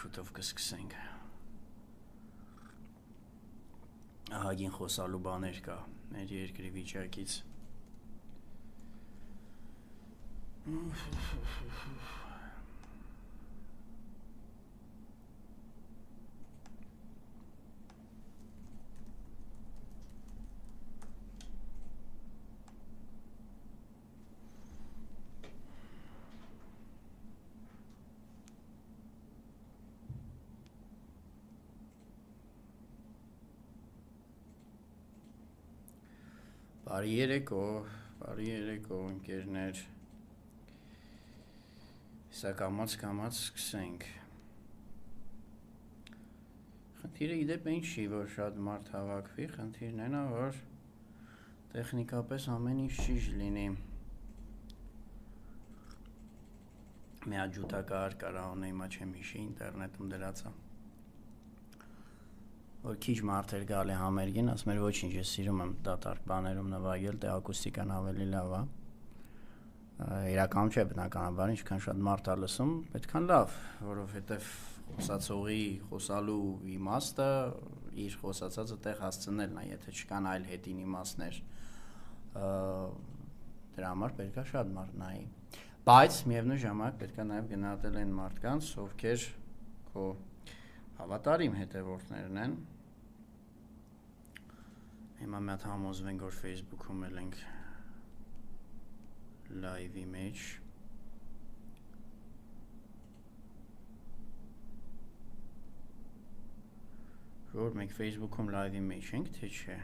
շուտով կսկսենք։ Ահագին խոսալու բաներ կա մեր երկրի վիճակից։ Բարի երեկո, ընկերներ, սա կամաց սկսենք, խնդիրը իդեպ ինչ չի, որ շատ մարդ հավաքվի, խնդիրն են, որ տեխնիկապես ամեն ինչ ճիշտ լինի, մի աջուտակար կարահոն հիմա չեմ հիշի, ինտերնետում դրացա, որ քիչ մարդեր գալի համերգին, ասում էր ոչինչ, ես սիրում եմ դատարկ բաներում նվագել, թե ակուստիկան ավելի լավ է, իրականում չէ բնականաբար, ինչքան շատ մարդ է լսում, պետքան լավ, որովհետև խոսացողի խոսալու իմաստը իր խոսացածը տեղ հասցնելն է, եթե չկան այլ հետին իմաստներ, դրա համար պետք է շատ մարդ նայի, բայց միևնույն ժամանակ պետք է նաև գնահատել այն մարդկանց, ովքեր քո հավատարիմ հետևորդներն են, հիմա մի հատ համոզվենք, որ Facebook-ում էլ ենք live-ի մեջ, որ մենք Facebook-ում live-ի մեջ ենք, թե չէ,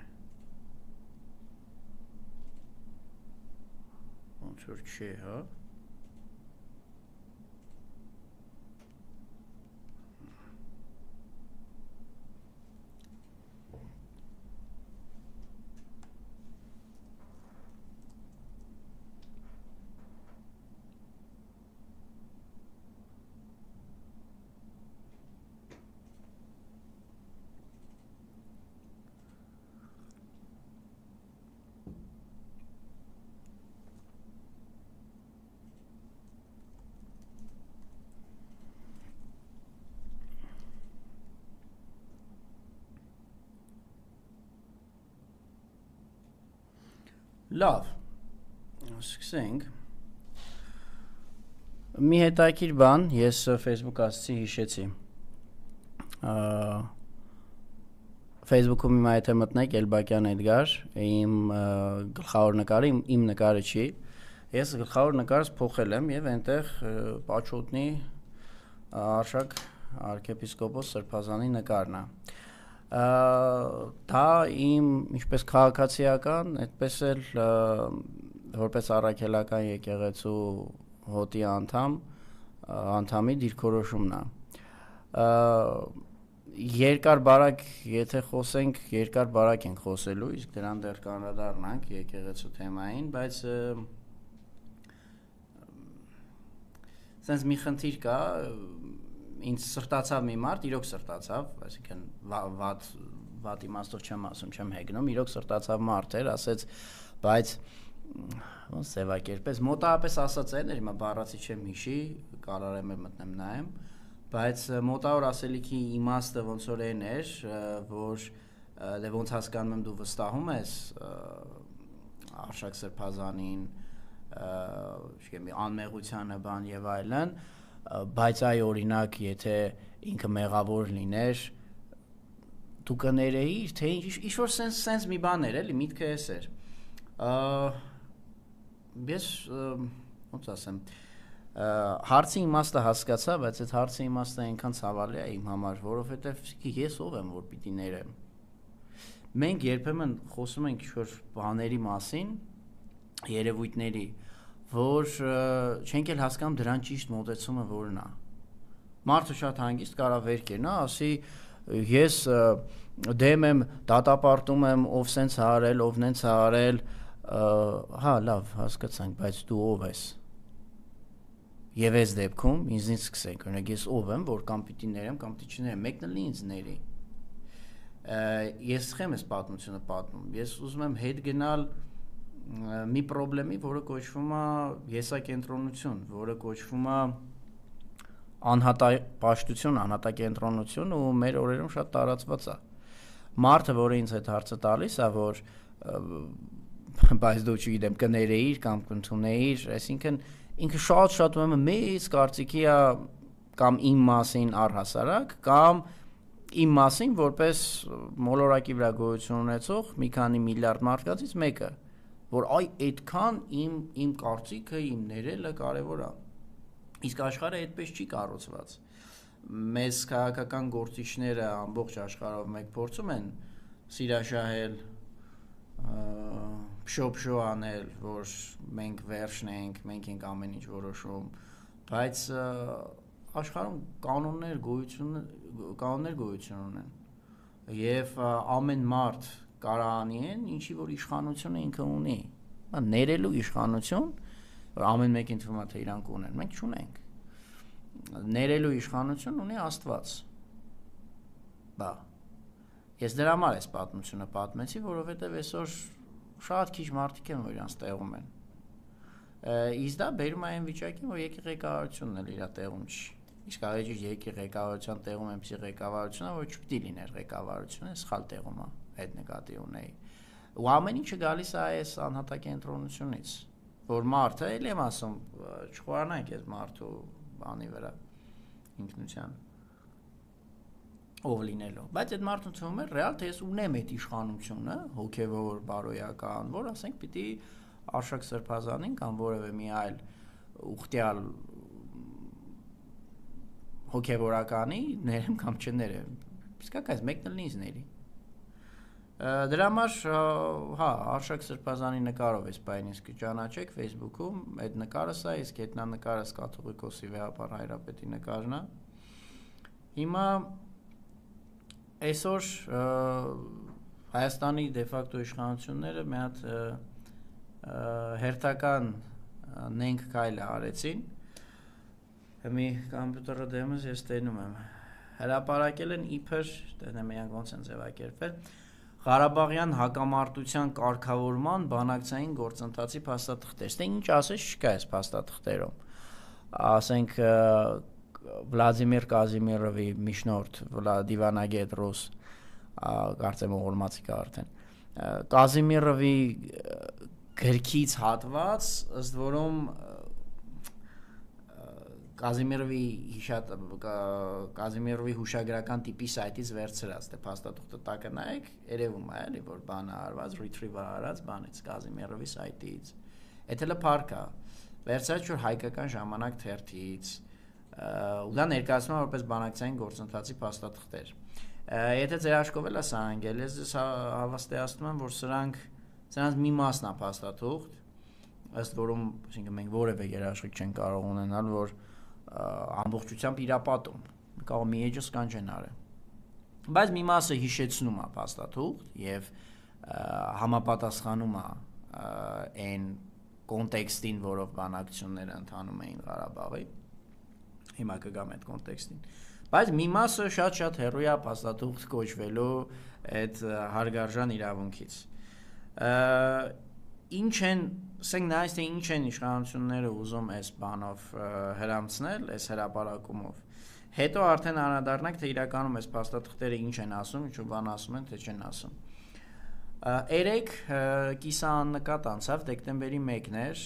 ոնց որ չէ, հա, լավ, սկսենք, մի հետաքրքիր բան, ես Facebook ասացի հիշեցի, Facebook-ում հիմա եթե մտնեք Էլբակյան Էդգար, իմ գլխավոր նկարը, իմ նկարը չի, ես գլխավոր նկարս փոխել եմ և այնտեղ Պաչոտնի Արշակ արքեպիսկոպոս Սրբազանի նկարն է, դա իմ ինչպես քաղաքացիական, այդպես էլ որպես առաքելական եկեղեցու հոտի անդամի դիրքորոշումն է, երկար բարակ եթե խոսենք, երկար բարակ ենք խոսելու, իսկ դրան դեռ կանրադառնանք եկեղեցու թեմային, բայց սենց մի խնդիր կա, ինձ սրտացավ մի մարդ, իրոք սրտացավ, այսինքն վատ իմաստով չեմ ասում, չեմ հեգնում, իրոք սրտացավ մարդ էր, ասեց, բայց ոնց ձևակերպես, մոտավորապես ասած էր, հիմա բառացի չեմ հիշի, կարող եմ մտնեմ նայեմ, բայց մոտավոր ասելիքի իմաստը ոնց որ այն էր, որ դե ոնց հասկանում եմ դու վստահում ես Արշակ Սրբազանին, անմեղությանը բան եւ այլն, բայց այ օրինակ եթե ինքը մեղավոր լիներ դու կներեիր թե ինչ-որ սենց մի բան էր էլի միտքը էս էր ես ոնց ասեմ հարցի իմաստը հասկացա բայց այդ հարցի իմաստը այնքան ցավալի է իմ համար որովհետեւ ես ով եմ որ պիտի ներեմ մենք երբեմն խոսում ենք ինչ-որ բաների մասին երևույթների որ չենք էլ հասկանում դրան ճիշտ մոտեցումը որն է մարդը շատ հանգիստ կարա վեր կենա ասի ես դեմ եմ դատապարտում եմ ով սենց է արել ով նենց է արել հա լավ հասկացանք բայց դու ով ես եւ այս դեպքում ինձնից սկսենք օրինակ ես ով եմ որ կամ պիտի ներեմ կամ պիտի չներեմ մեկն էլ ինձ ների ես խեմ ես պատմությունը պատմում ես ուզում եմ հետ գնալ մի խնդրի, որը կոչվում է եսակենտրոնություն, որը կոչվում է անհատապաշտություն, անհատակենտրոնություն ու մեր օրերում շատ տարածված է։ Մարդը, որը ինձ այդ հարցը տալիս է, որ բայց դու չգիտեմ կներեիր կամ կընդունեիր, այսինքն ինքը շատ ուրեմն մեծ կարծիքի է կամ իմ մասին առհասարակ, կամ իմ մասին որպես մոլորակի վրա գոյություն ունեցող մի քանի միլիարդ մարդկանցից մեկը, որ այդքան իմ կարծիքը, իմ ներելը կարևոր է։ Իսկ աշխարհը այդպես չի կառուցված։ Մեզ քաղաքական գործիչները ամբողջ աշխարհով մեկ փորձում են սիրաշահել, փշոփշո անել, որ մենք վերջն ենք, մենք ենք ամեն ինչ որոշում, բայց աշխարհում կանոններ գոյություն ունեն, եւ ամեն մարդ կարանի են, ինչի որ իշխանությունը ինքը ունի, ներելու իշխանություն, որ ամեն մեկին թվում է թե իրանք ունեն, մենք չունենք։ Ներելու իշխանություն ունի Աստված։ Բա ես դրա համար այս պատմությունը պատմեցի, որովհետև այսօր շատ քիչ մարդիկ են, որ իրանց տեղում են։ Իսկ դա բերում է այն վիճակին, որ եկեղեցին էլ իր տեղում չի։ Իսկ ավելի եկեղեցին տեղում այնպեսի ղեկավարությունը, որ չպիտի լիներ ղեկավարությունը, սխալ տեղում է, այդ նկատի ունեի։ Ու ամեն ինչը գալիս է այս անհատակենտրոնությունից, որ մարդը, էլ եմ ասում, չխորանանք այս մարդու բանի վրա ինքնության ով լինելով, բայց այդ մարդուն թվում է ռեալ թե ես ունեմ այդ իշխանությունը, հոգևոր, բարոյական, որ ասենք պիտի Արշակ Սրբազանին կամ որևէ մի այլ ուխտյալ հոգևորականի ներեմ կամ չներեմ, իսկական մեկն էլ ինձ ների։ Դրա համար, հա, Արշակ Սրբազանի նկարով էս բան ինձ կճանաչեք Facebook-ում, այդ նկարը սա, իսկ հետնանկարս կաթողիկոսի վեհապար Հայրապետի նկարն է։ Հիմա այսօր Հայաստանի դեֆակտո իշխանությունները մի հատ հերթական նենք քայլ արեցին։ Մի կոմպյուտերը դեմս ես տենում եմ։ Հրապարակել են իբր, տենեմ իրանք ոնց են ձևակերպել, Ղարաբաղյան հակամարտության կարգավորման բանակցային գործընթացի փաստաթղթեր։ Դե ինչ ասես չկա այս փաստաթղթերում։ Ասենք Վլադիմիր Կազիմիրովի միջնորդ դիվանագետ ռուս, կարծեմ ողորմացի կա արդեն։ Կազիմիրովի գրքից հատված, ըստ որում Կազիմիրովի հուշագրական տիպի սայթից վերցրած, դե փաստաթուղթը տակը նայեք, երևում է, էլի, որ բանը արված, retrieve արած բանից Կազիմիրովի սայթից։ Այդ էլ փառք է, վերցրած որ հայկական ժամանակ թերթից, ու դա ներկայացնում է որպես բանակցային գործընթացի փաստաթղթեր։ Եթե ձեր հաշկով էլ է սա անգել, ես ձեզ հավաստիացնում եմ, որ սրանց մի մասն է փաստաթուղթ, ըստ որում, այսինքն մենք որևէ երաշխիք չենք կարող ունենալ, որ ամբողջությամբ իրապատում, կարող մի էջը սկանջեն արել։ Բայց մի մասը հիշեցնում է փաստաթուղթ եւ համապատասխանում է այն կոնտեքստին, որով բանակցությունները ընթանում էին Ղարաբաղի։ Հիմա կգամ այդ կոնտեքստին։ Բայց մի մասը շատ հեռու է փաստաթուղթ կոչվելու այդ հարգարժան իրավունքից։ Ինչ են, ասենք նայած թե ինչ են իշխանությունները ուզում այս բանով հրամցնել, այս հրապարակումով։ Հետո արդեն անդրադառնանք թե իրականում այս փաստաթղթերը ինչ են ասում, ինչ բան ասում են, թե չեն ասում։ Երեք կիսաաննկատ անցավ դեկտեմբերի 1-ն էր,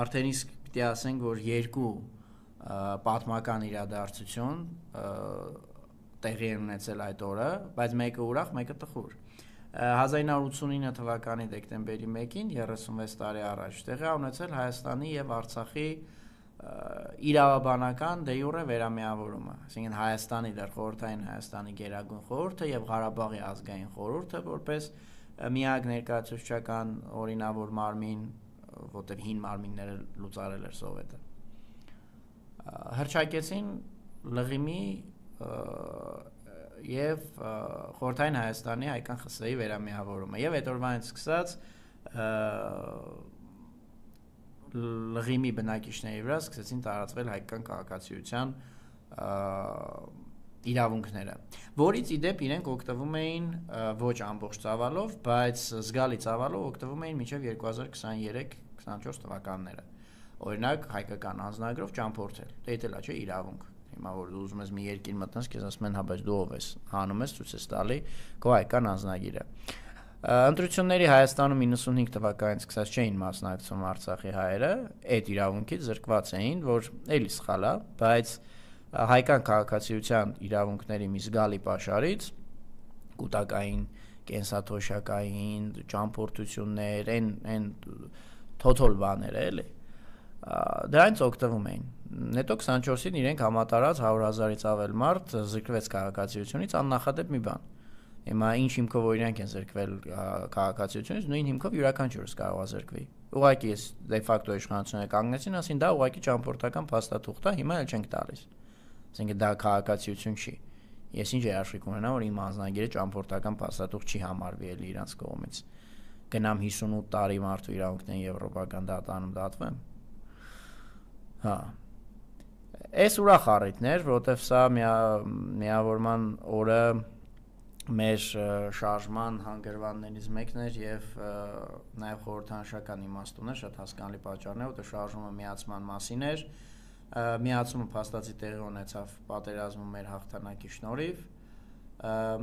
արդեն իսկ պիտի ասենք, որ երկու պատմական իրադարձություն տեղի են ունեցել այդ օրը, բայց մեկը ուրախ, մեկը տխուր։ 1989 թվականի դեկտեմբերի 1-ին 36 տարի առաջ տեղի ունեցել Հայաստանի եւ Արցախի իրավաբանական դե յուրե վերամիավորումը, այսինքն Հայաստանի դեռ խորհրդային Հայաստանի Գերագույն խորհուրդը եւ Ղարաբաղի ազգային խորհուրդը որպես միակ ներկայացուցչական օրինավոր մարմին, որտեղ հին մարմինները լուծարել էր սովետը։ Հրճակեցին Լղիմի եւ խորհրդային Հայաստանի Հայկան ԽՍՀ-ի վերամիավորումը եւ այդ օրվանից սկսած Լղիմի բնակիչների վրա սկսեցին տարածվել հայկական քաղաքացիության իրավունքները, որից ի դեպ իրենք օգտվում էին ոչ ամբողջ ծավալով, բայց զգալի ծավալով օգտվում էին մինչև 2023-24 թվականները։ օրինակ հայկական անձնագրով ճամփորդել, դա էլ է չէ իրավունք։ Հիմա որ դու ուզում ես մի երկիր մտնես, քեզ ասում են հա բայց դու ով ես, հանում ես ցույց ես տալի քո հայկական անձնագիրը։ Ընտրությունների Հայաստանում 95 թվականից սկսած չէին մասնակցում Արցախի հայերը, այդ իրավունքից զրկված էին, որ էլի սխալ է, բայց հայկական քաղաքացիության իրավունքների մի զգալի պաշարից կൂട്ടակային, կենսաթոշակային, ճամփորդություններ, այն թոթոլ բաները էլի դրանից օգտվում էին։ Հետո 24-ին իրենք համատարած 100,000-ից ավել մարդ զրկվեց քաղաքացիությունից աննախադեպ մի բան։ Հիմա ինչ հիմքով որ իրանք են զրկվել քաղաքացիությունից, նույն հիմքով յուրաքանչյուրս կարող է զրկվի։ Ուղղակի ես դե ֆակտո իշխանությունը կանգնեցին, ասին դա ուղղակի ճամփորդական փաստաթուղթ է, հիմա էլ չենք տալիս։ Այսինքն դա քաղաքացիություն չի։ Ես ինչ երաշխիք ունենամ, որ իմ անձնագիրը ճամփորդական փաստաթուղթ չի համարվի էլի իրանց կողմից։ Գնամ 58 տարի մարդու իրավունքներին եվրոպական դատարանում դատվեմ։ Հա։ Այս ուրախ առիթներ, որովհետև սա միավորման օրը մեր շարժման հանգրվաններից մեկն էր եւ նաեւ խորհրդանշական իմաստ ուներ, շատ հասկանալի պատճառներ, որտեղ շարժումը միացման մասին էր, միացումը փաստացի տեղի ունեցավ պատերազմում մեր հաղթանակի շնորհիվ,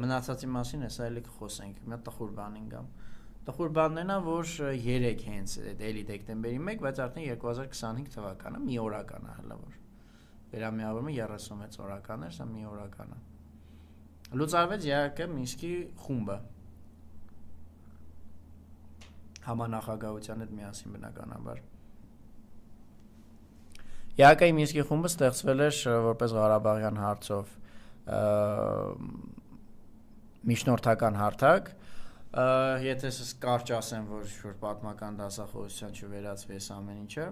մնացածի մասին հեսա էլի կխոսենք, մի հատ տխուր բանին գամ։ Տխուր բանն է, որ 3 հենց էլի դեկտեմբերի 1, բայց արդեն 2025 թվականը մի օրական է հələ որ վերամիավորումը 36 օրական էր, սա մի օրական է։ Լուծարվեց իհարկե Մինսկի խումբը համանախագահության հետ միասին բնականաբար։ Իհարկե Մինսկի խումբը ստեղծվել էր որպես Ղարաբաղյան հարցով միջնորդական հարթակ, եթե ես կարճ ասեմ, որ պատմական դասախոսության չվերածվի այս ամեն ինչը,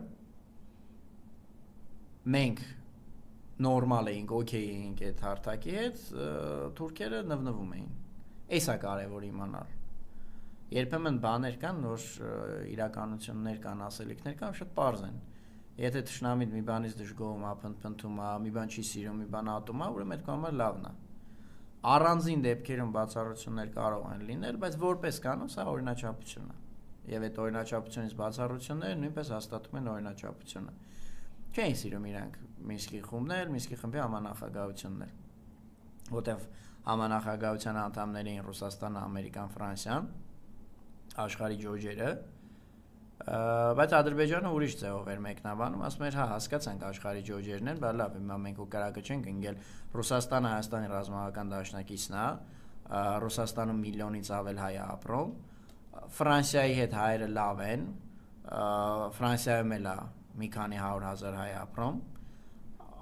մենք նորմալ էինք, օքեյ էինք այդ հարթակի հետ, թուրքերը նվնվում էին։ Էս է կարևոր իմանալ։ Երբեմն բաներ կան, որ իրականություններ կան, ասելիքներ կան, շատ պարզ են։ Եթե թշնամին մի բանից դժգոհում է, փնփնթում է, մի բան չի սիրում, մի բան ատում է, ուրեմն այդ կողմը լավն է։ Առանձին դեպքերում բացառություններ կարող են լինել, բայց որպես կանոն սա օրինաչափություն է։ Եվ այդ օրինաչափությունից բացառությունները նույնպես հաստատում են օրինաչափությունը։ Չէին սիրում իրանք Մինսկի խումբն, Մինսկի խմբի համանախագահությունն էր, որտեղ համանախագահության անդամներ էին Ռուսաստանը, Ամերիկան, Ֆրանսիան, աշխարհի ջոջերը, բայց Ադրբեջանը ուրիշ ձևով էր մեկնաբանում, ասում էր, հա, հասկացանք աշխարհի ջոջերն են, բայց լավ, հիմա մենք ու կրակը չենք ընկել, Ռուսաստանը Հայաստանի ռազմական դաշնակիցն է, Ռուսաստանում միլիոնից ավել հայ է ապրում, Ֆրանսիայի հետ հայերը լավ են, Ֆրանսիայում էլ է մի քանի 100,000 հայ ապրում,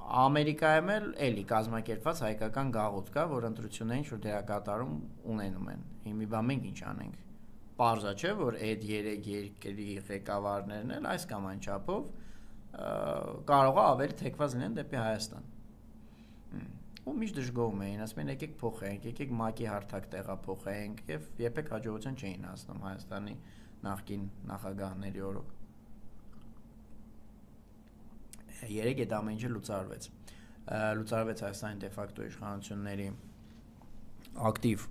Ամերիկայում էլ էլի կազմակերպված հայկական գաղութ կա, որ ընտրություններին շուտ դերակատարում ունենում են։ Հիմա բա մենք ինչ անենք։ Պարզ է, չէ, որ այդ 3 երկրի ղեկավարներն էլ այս կամ այն չափով կարող է ավելի թեքված լինեն դեպի Հայաստան։ Ու միշտ դժգոհում էին, ասում են եկեք փոխենք, եկեք ՄԱԿ-ի հարթակ տեղափոխենք եւ երբեք հաջողության չէին հասնում Հայաստանի նախկին նախագահների օրոք։ 3 այդ ամեն ինչը լուծարվեց Հայաստանի դե ֆակտո իշխանությունների ակտիվ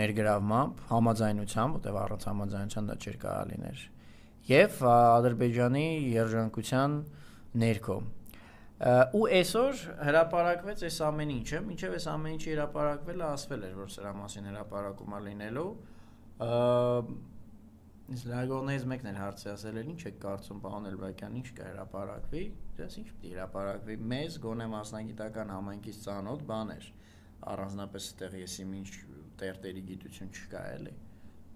ներգրավմամբ, համաձայնությամբ, որտեղ առանց համաձայնության դա չէր կարող լինել, եւ Ադրբեջանի երջանկության ներքո։ Ու այսօր հրապարակվեց այս ամեն ինչը, մինչև այս ամեն ինչը հրապարակվել է, ասվել էր, որ սրա մասին հրապարակում է լինելու։ Իսկ լագորներից մեկն էլ հարցի ասել էր, ինչ եք կարծում, պարոն Էլբակյան, ինչ կհրապարակվի, դες ինչ պիտի հրապարակվի, մեզ գոնե մասնագիտական համայնքից ծանոթ բաներ, առանձնապես այդտեղ եսի ինչ տերտերի գիտություն չկա էլի,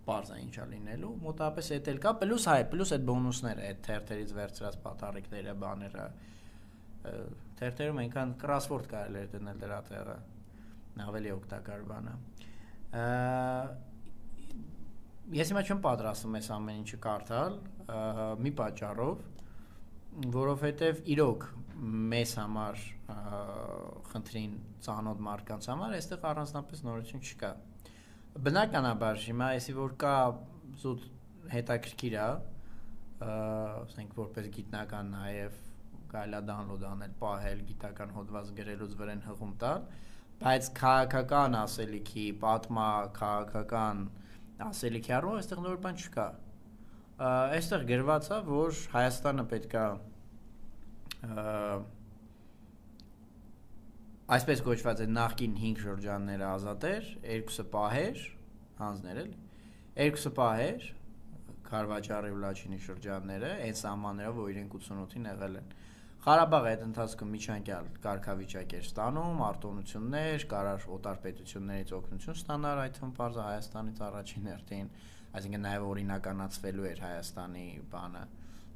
պարզ է ինչա լինելու, մոտապես էդ էլ կա, պլյուս այդ բոնուսները, այդ թերթերից վերցրած պատառիկները, բաները, թերթերում այնքան կրասվորդ կարելի էր դնել դրա տեղը, ավելի օգտակար բան է։ Ես հիմա չեմ պատրաստվում այս ամեն ինչը կարդալ, մի պատճառով, որովհետև իրոք մեզ համար խնդրին ծանոթ մարդկանց համար այստեղ առանձնապես նորություն չկա։ Բնականաբար հիմա այսի որ կա զուտ հետաքրքիր է, ասենք որպես գիտնական նաև կարելի է դանլոդ անել, պահել, գիտական հոդված գրելուց վրան հղում տալ, բայց քաղաքական ասելիքի, պատմա-քաղաքական ասելիքի առումով այստեղ նոր բան չկա։ Այստեղ գրված է, որ Հայաստանը պետք է այսպես կոչված է նախկին 5 շրջանները ազատ էր, երկուսը պահեր, հանձներ էլի, երկուսը պահեր, Քարվաճարի ու Լաչինի շրջանները, այն սահմաններով, որ իրենք 88-ին եղել են։ Ղարաբաղը այդ ընթացքում միջանկյալ կարգավիճակ էր ստանում, արտոնություններ, կարար օտար պետություններից օգնություն ստանալ, այդ թվում պարզը Հայաստանից առաջին հերթին, այսինքն նաև օրինականացվելու էր Հայաստանի բանը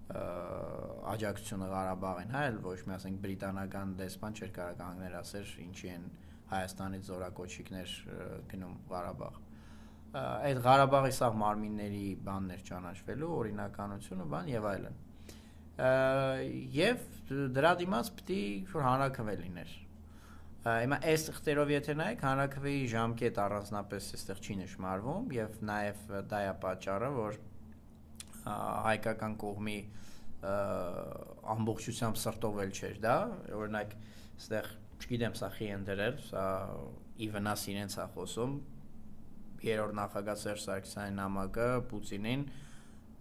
աջակցությունը Ղարաբաղին, հա, էլ ոչ մի ասենք բրիտանական դեսպան չէր կարող կանգնել ասեր ինչի են Հայաստանից զորակոչիկներ գնում Ղարաբաղ։ Այդ Ղարաբաղի սաղ մարմինների բաններ ճանաչվելու, օրինականությունը, բան եւ այլն։ Եվ դրա դիմաց պիտի որ հանրաքվե լիներ։ Հիմա այս խտերով եթե նայեք, հանրաքվեի ժամկետ առանձնապես այստեղ չի նշмарվում եւ նաեւ դա է պատճառը, որ հայկական կողմի ամբողջությամբ սրտովել չէր դա, օրինակ այստեղ չգիտեմ սա խի են դրել, սա ի վնաս իրենց է խոսում, երրորդ նախագահ Սերժ Սարգսյանի նամակը Պուտինին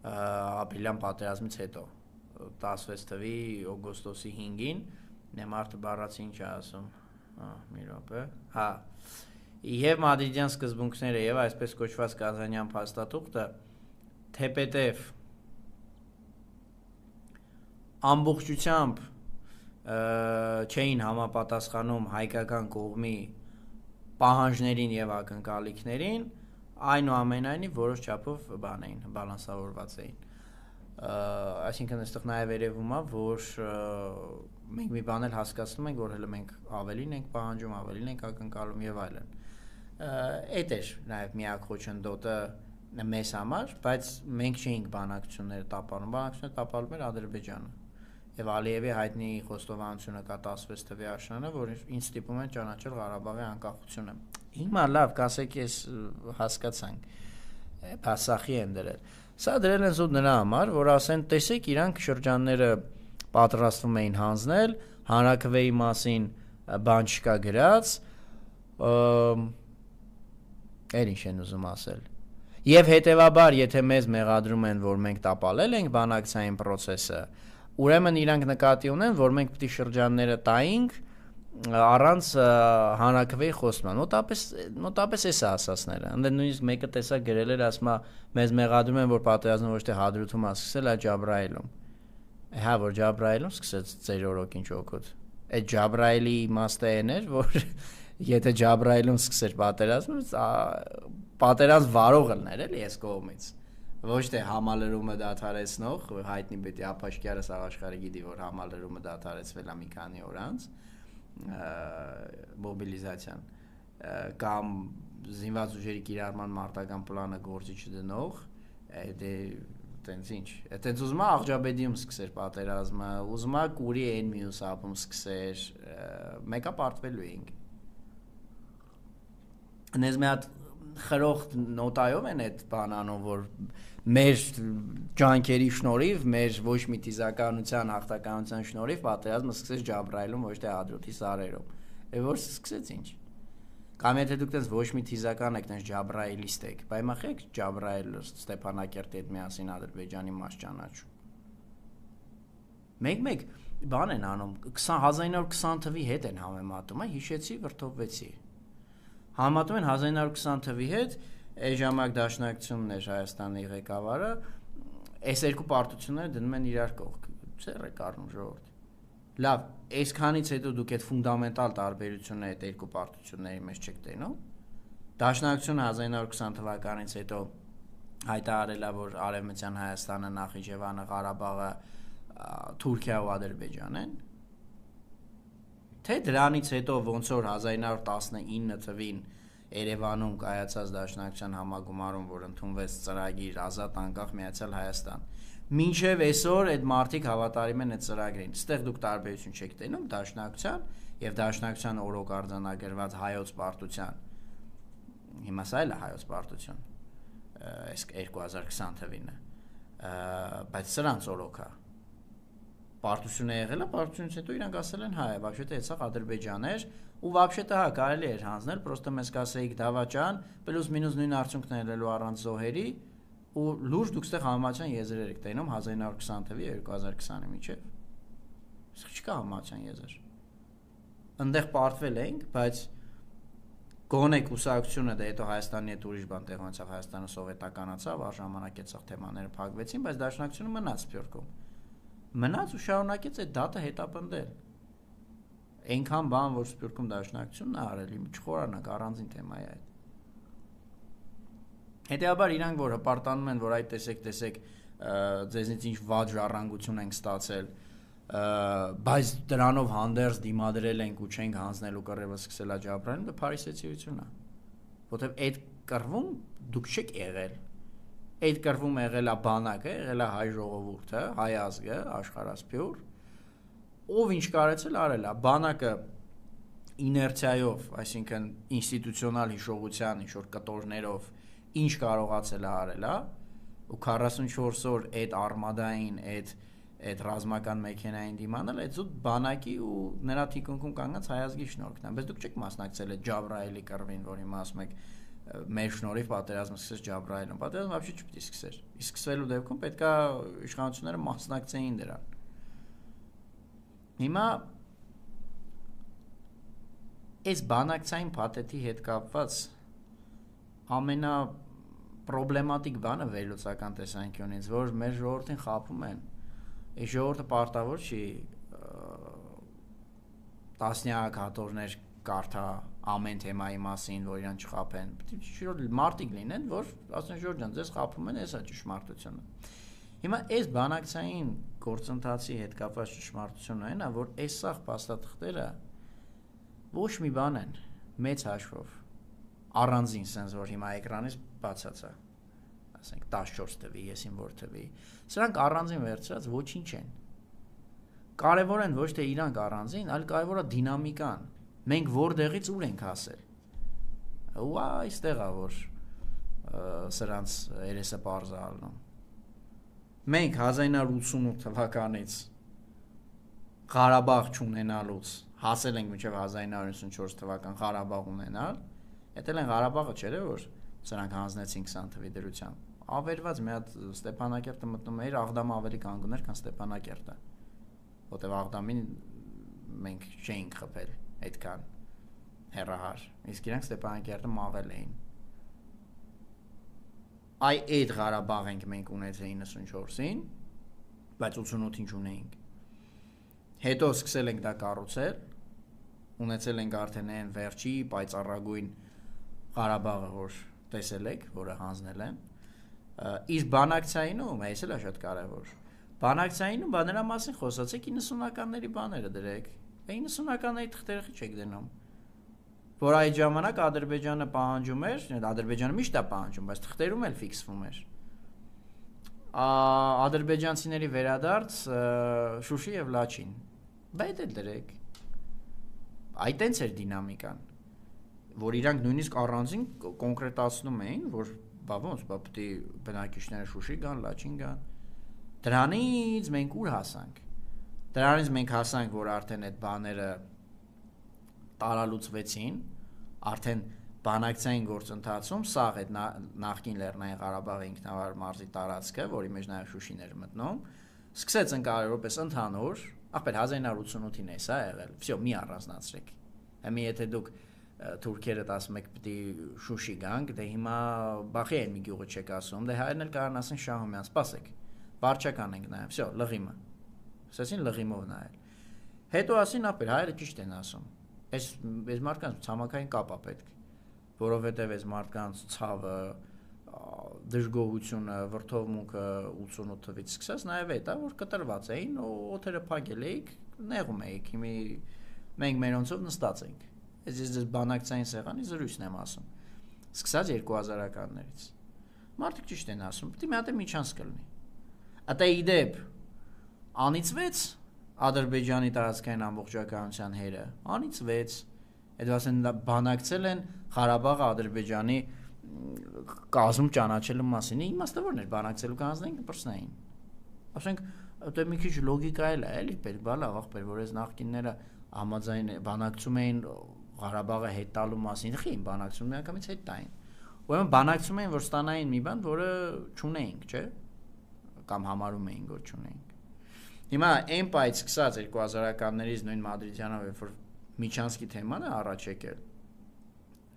ապրիլյան պատերազմից հետո 16 թվականի օգոստոսի 5-ին նեմարտը բառացի ինչ է ասում, մի րոպե, հա, եւ մադրիդյան սկզբունքները եւ այսպես կոչված Կազանյան փաստաթուղթը թեպետև ամբողջությամբ չէին համապատասխանում հայկական կողմի պահանջներին եւ ակնկալիքներին, այնուամենայնիվ որոշ չափով բան էին, բալանսավորված էին։ Այսինքն այստեղ նաեւ երևում է, որ մենք մի բան էլ հասկացնում ենք, որ հələ մենք ավելին ենք պահանջում, ավելին ենք ակնկալում եւ այլն։ Այդ էր նաեւ միակ խոչընդոտը մեզ համար, բայց մենք չէինք բանակցությունները տապալում, բանակցությունները տապալում էր Ադրբեջանը։ Եվ Ալիևի հայտնի խոստովանությունը կա 16 թվականի աշնանը, որ ինձ ստիպում են ճանաչել Ղարաբաղի անկախությունը։ Հիմա լավ, կասեք, ես հասկացանք, փասախի են դրել։ Սա դրել են զուտ նրա համար, որ ասեն, տեսեք, իրանք շրջանները պատրաստվում էին հանձնել, հանրաքվեի մասին բան չկա գրած, էլ ինչ են ուզում ասել։ Եվ հետևաբար, եթե մեզ մեղադրում են, որ մենք տապալել ենք բանակցային process-ը, ուրեմն իրանք նկատի ունեն, որ մենք պետք է շրջանները տայինք առանց հանրաքվեի խոստման։ Մոտապես էս է ասածները։ Ընդ նույնիսկ մեկը տեսա գրել էր, ասում է, մեզ մեղադրում են, որ պատերազմը ոչ թե Հադրութում է սկսել, այլ Ջաբրայիլում։ Հա, որ Ջաբրայիլում սկսեց ձեր օրոքին ճոքոտ։ Այդ Ջաբրայիլի իմաստը այն էր, որ եթե Ջաբրայիլում սկսեր պատերազմը, պատերազմ վարող լներ էլի այս կողմից։ Ոչ թե համալրումը դադարեցնող, հայտնի պետի Ափաշկյարը սաղ աշխարհը գիտի, որ համալրումը դադարեցվել է մի քանի օր անց, մոբիլիզացիան, կամ զինված ուժերի կիրառման մարտական պլանը գործի չդնող, դե տենց ինչ, տենց ուզում է Աղջաբեդիում սկսեր պատերազմը, ուզում է Կուրի այն մյուս ապում սկսեր, մեկը պարտվելու էինք։ Նեզ մի հատ խրոխտ նոտայով են այդ բանանով, որ մեր ջանքերի շնորհիվ, մեր ոչ մի թիզականության, հաղթականության շնորհիվ պատերազմը սկսեց Ջաբրայիլում, ոչ թե Հադրութի սարերում։ Եվ որ սկսեց ինչ։ Կամ եթե դուք տես ոչ մի թիզական եք, տես Ջաբրայիլիստ եք, բայ մախեք Ջաբրայիլը Ստեփանակերտի հետ միասին Ադրբեջանի մաս ճանաչում։ Մեկ բան են անում, 1920 թվի հետ են համեմատում, հիշեցի, վրդովվեցի։ Համատում են 1920 թվի հետ, այս ժամանակ դաշնակցությունն էր Հայաստանի ղեկավարը, այս երկու պարտությունները դնում են իրար կողք, ծեր է կառնում ժողովուրդ։ Լավ, այսքանից հետո դուք այդ ֆունդամենտալ տարբերությունը այդ երկու պարտությունների մեջ չեք տենում։ Դաշնակցությունը 1920 թվականից հետո հայտարարել է, որ Արևմտյան Հայաստանը, Նախիջևանը, Ղարաբաղը Թուրքիա ու Ադրբեջան են։ Թե դրանից հետո ոնց որ 1919 թվին Երևանում կայացած դաշնակցության համագումարում, որ ընդունվեց ծրագիր ազատ անկախ միացյալ Հայաստան։ Մինչև այսօր այդ մարդիկ հավատարիմ են այդ ծրագրին։ Ստեղ դուք տարբերություն չեք տենում դաշնակցության եւ դաշնակցության օրոք արձանագրված հայոց պարտության։ Հիմա սա էլ է հայոց պարտություն։ Այս 2020 թվին է։ Բայց սրանց օրոքա պարտությունը եղել է, պարտությունից հետո իրանք ասել են հայ, вообще-то այդ սա Ադրբեջան էր, ու вообще-то հա կարելի էր հանձնել, просто մեզ կասեիք դավաճան, պլյուս-մինուս նույն արդյունքն ելելու առանց զոհերի, ու լուրջ դուք ստեղ համացան եզրեր եք տենում 1920 թվի 2020-ի միջև։ Իսկ չկա համացան եզր։ Այնտեղ պարտվել ենք, բայց գոնե կուսակցությունը դե հետո Հայաստանի հետ ուրիշ բան տեղ ունեցավ, Հայաստանը սովետականացավ, առժամանակ այդ թեմաները փակվեցին, բայց Դաշնակցությունը մնաց Սփյուռքում։ Մնաց ու շարունակեց այդ դատը հետապնդել։ Այնքան բան, որ Սփյուռքում Դաշնակցությունն է արել, չխորանանք առանձին թեմա է այդ։ Հետեւաբար իրանք որ հպարտանում են, որ այդ տեսեք ձեզնից ինչ վատ ժառանգություն ենք ստացել, բայց դրանով հանդերձ դիմադրել ենք ու չենք հանձնելու կռիվը սկսել աջակցել, դա փարիսեցիություն է։ Որտեւ այդ կռվում դուք չեք եղել։ Այդ կռվում եղել է բանակը, եղել է հայ ժողովուրդը, հայ ազգը, աշխարհասփյուռ, ով ինչ կարեցել արել է։ Բանակը իներցիայով, այսինքն ինստիտուցիոնալ հիշողության ինչ որ կտորներով ինչ կարողացել է արել է, ու 44 օր այդ արմադային, այդ ռազմական մեքենային դիմանալ, այդ զուտ բանակի ու նրա թիկունքում կանգնած հայ ազգի շնորհքն է, բայց դուք չեք մասնակցել այդ Ջաբրայելի կռվին, որ հիմա ասում եք մեր շնորհիվ պատերազմը սկսեց Ջաբրայելում։ Պատերազմը вообще չպետք է սկսեր։ Իսկ սկսվելու դեպքում պետքա իշխանությունները մասնակցեին դրան։ Հիմա այս բանակցային փաթեթի հետ կապված ամենա պրոբլեմատիկ բանը վերլուծական տեսանկյունից, որ մեր ժողովրդին խաբում են, այս ժողովուրդը պարտավոր չի տասնյակ հատորներ կարդա ամեն թեմայի մասին, որ իրան չխաբեն, պետք է մարդիկ լինեն, որ ասեն Ժորժ ջան, ձեզ խաբում են, էսա ճշմարտությունը։ Հիմա այս բանակցային գործընթացի հետ կապված ճշմարտությունը այն է, որ այս սաղ փաստաթղթերը ոչ մի բան են մեծ հաշվով առանձին sense որ հիմա էկրանից բացած է, ասենք 14 թվի, եսին որ թվի, սրանք առանձին վերցրած ոչինչ են։ Կարևոր են ոչ թե իրանք առանձին, այլ կարևոր է դինամիկան։ Մենք որտեղից ուր ենք հասել։ Ու այստեղ է որ սրանց երեսը պարզ է ալնում։ Մենք 1988 թվականից Ղարաբաղ չունենալուց հասել ենք մինչև 1994 թվական Ղարաբաղ ունենալ, Էտել են Ղարաբաղը չէր որ սրանք հանձնեցին 20 թվի դրությամբ։ Ավերված մի հատ Ստեփանակերտը մտնում էր, Աղդամը ավելի կանգուն էր, քան Ստեփանակերտը։ Որտեվ Աղդամին մենք չէինք խփել այդքան հեռահար, իսկ իրանք Ստեփանակերտը մաղել էին։ Այդ Ղարաբաղ ենք մենք ունեցել 94-ին, բայց 88-ին չունեինք։ Հետո սկսել ենք դա կառուցել, ունեցել ենք արդեն այն վերջի պայծառագույն Ղարաբաղը, որ տեսել եք, որը հանձնել են, իսկ բանակցայինում, այս էլ է շատ կարևոր, բանակցայինում բաների մասին խոսացեք 90-ականների բաները դրեք, 90-ականների թղթերը չեք դնում, որ այդ ժամանակ Ադրբեջանը պահանջում էր, Ադրբեջանը միշտ է պահանջում, բայց թղթերում էլ ֆիքսվում էր, ադրբեջանցիների վերադարձ Շուշի և Լաչին, բայց էլ դրեք, այդ տենց էր դինամիկան, որ իրանք նույնիսկ առանձին կոնկրետացնում էին, որ ոնց պետք է բնակիչները Շուշի գան, Լաչին գան։ Դրանից մենք ուր հասանք։ Դրանից մենք հասանք, որ արդեն այդ բաները տարալուծվեցին, արդեն բանակցային գործընթացում սաղ այդ նախկին Լեռնային Ղարաբաղի ինքնավար մարզի տարածքը, որի մեջ նաև Շուշին էր մտնում, սկսեց ընկալել որպես ընդհանուր, ախպեր 1988-ին է սա եղել։ Всё, մի առանձնացրեք։ Հիմա եթե դուք թուրքերդ ասում եք պետք է Շուշի գանք, դե հիմա Բախի են մի գյուղը չեք ասում, դե հայերն էլ կարան ասեն Շահումյան, սպասեք։ Վարչական ենք նայում, всё, լղիմը։ Սկսեցին լղիմով նայել։ Հետո ասին, ապեր հայերը ճիշտ են ասում։ Այս մարդկանց ցամաքային կապ է պետք, որովհետև այս մարդկանց ցավը, դժգոհությունը, վրդովմունքը 88 թվից սկսած նաև այդ է, որ կտրված էին, օդերը փակել էիք, նեղում էիք, հիմի մենք մերոնցով նստած ենք։ Ես բանակցային սեղանի զրույցն եմ ասում։ Սկսած 2000-ականներից։ Մարդիկ ճիշտ են ասում, պետք է մի հատ միջանց կլինի։ Ատա իդեպ անիծվեց Ադրբեջանի տարածքային ամբողջականության հերը, անիծվեց։ Այդ ասեն բանակցել են Ղարաբաղը Ադրբեջանի կազմում ճանաչելու մասին։ Իմաստը ո՞րն էր բանակցելու կանցնենք պրսնային։ Ասենք, դա մի քիչ լոգիկա էլ է, էլի, պետք բալավ ախպեր, որ այս նախկինները համաձայն բանակցում էին Ղարաբաղը հետ տալու մասին, խին բանակցում միանգամից հետ տային։ Ուրեմն բանակցում էին, որ ստանային մի բան, որը չունեինք, չէ՞։ Կամ համարում էինք, որ չունեինք։ Հիմա այն պայծ սկսած 2000-ականներից նույն Մադրիդյանով, երբ որ Միչանսկի թեման է առաջ եկել,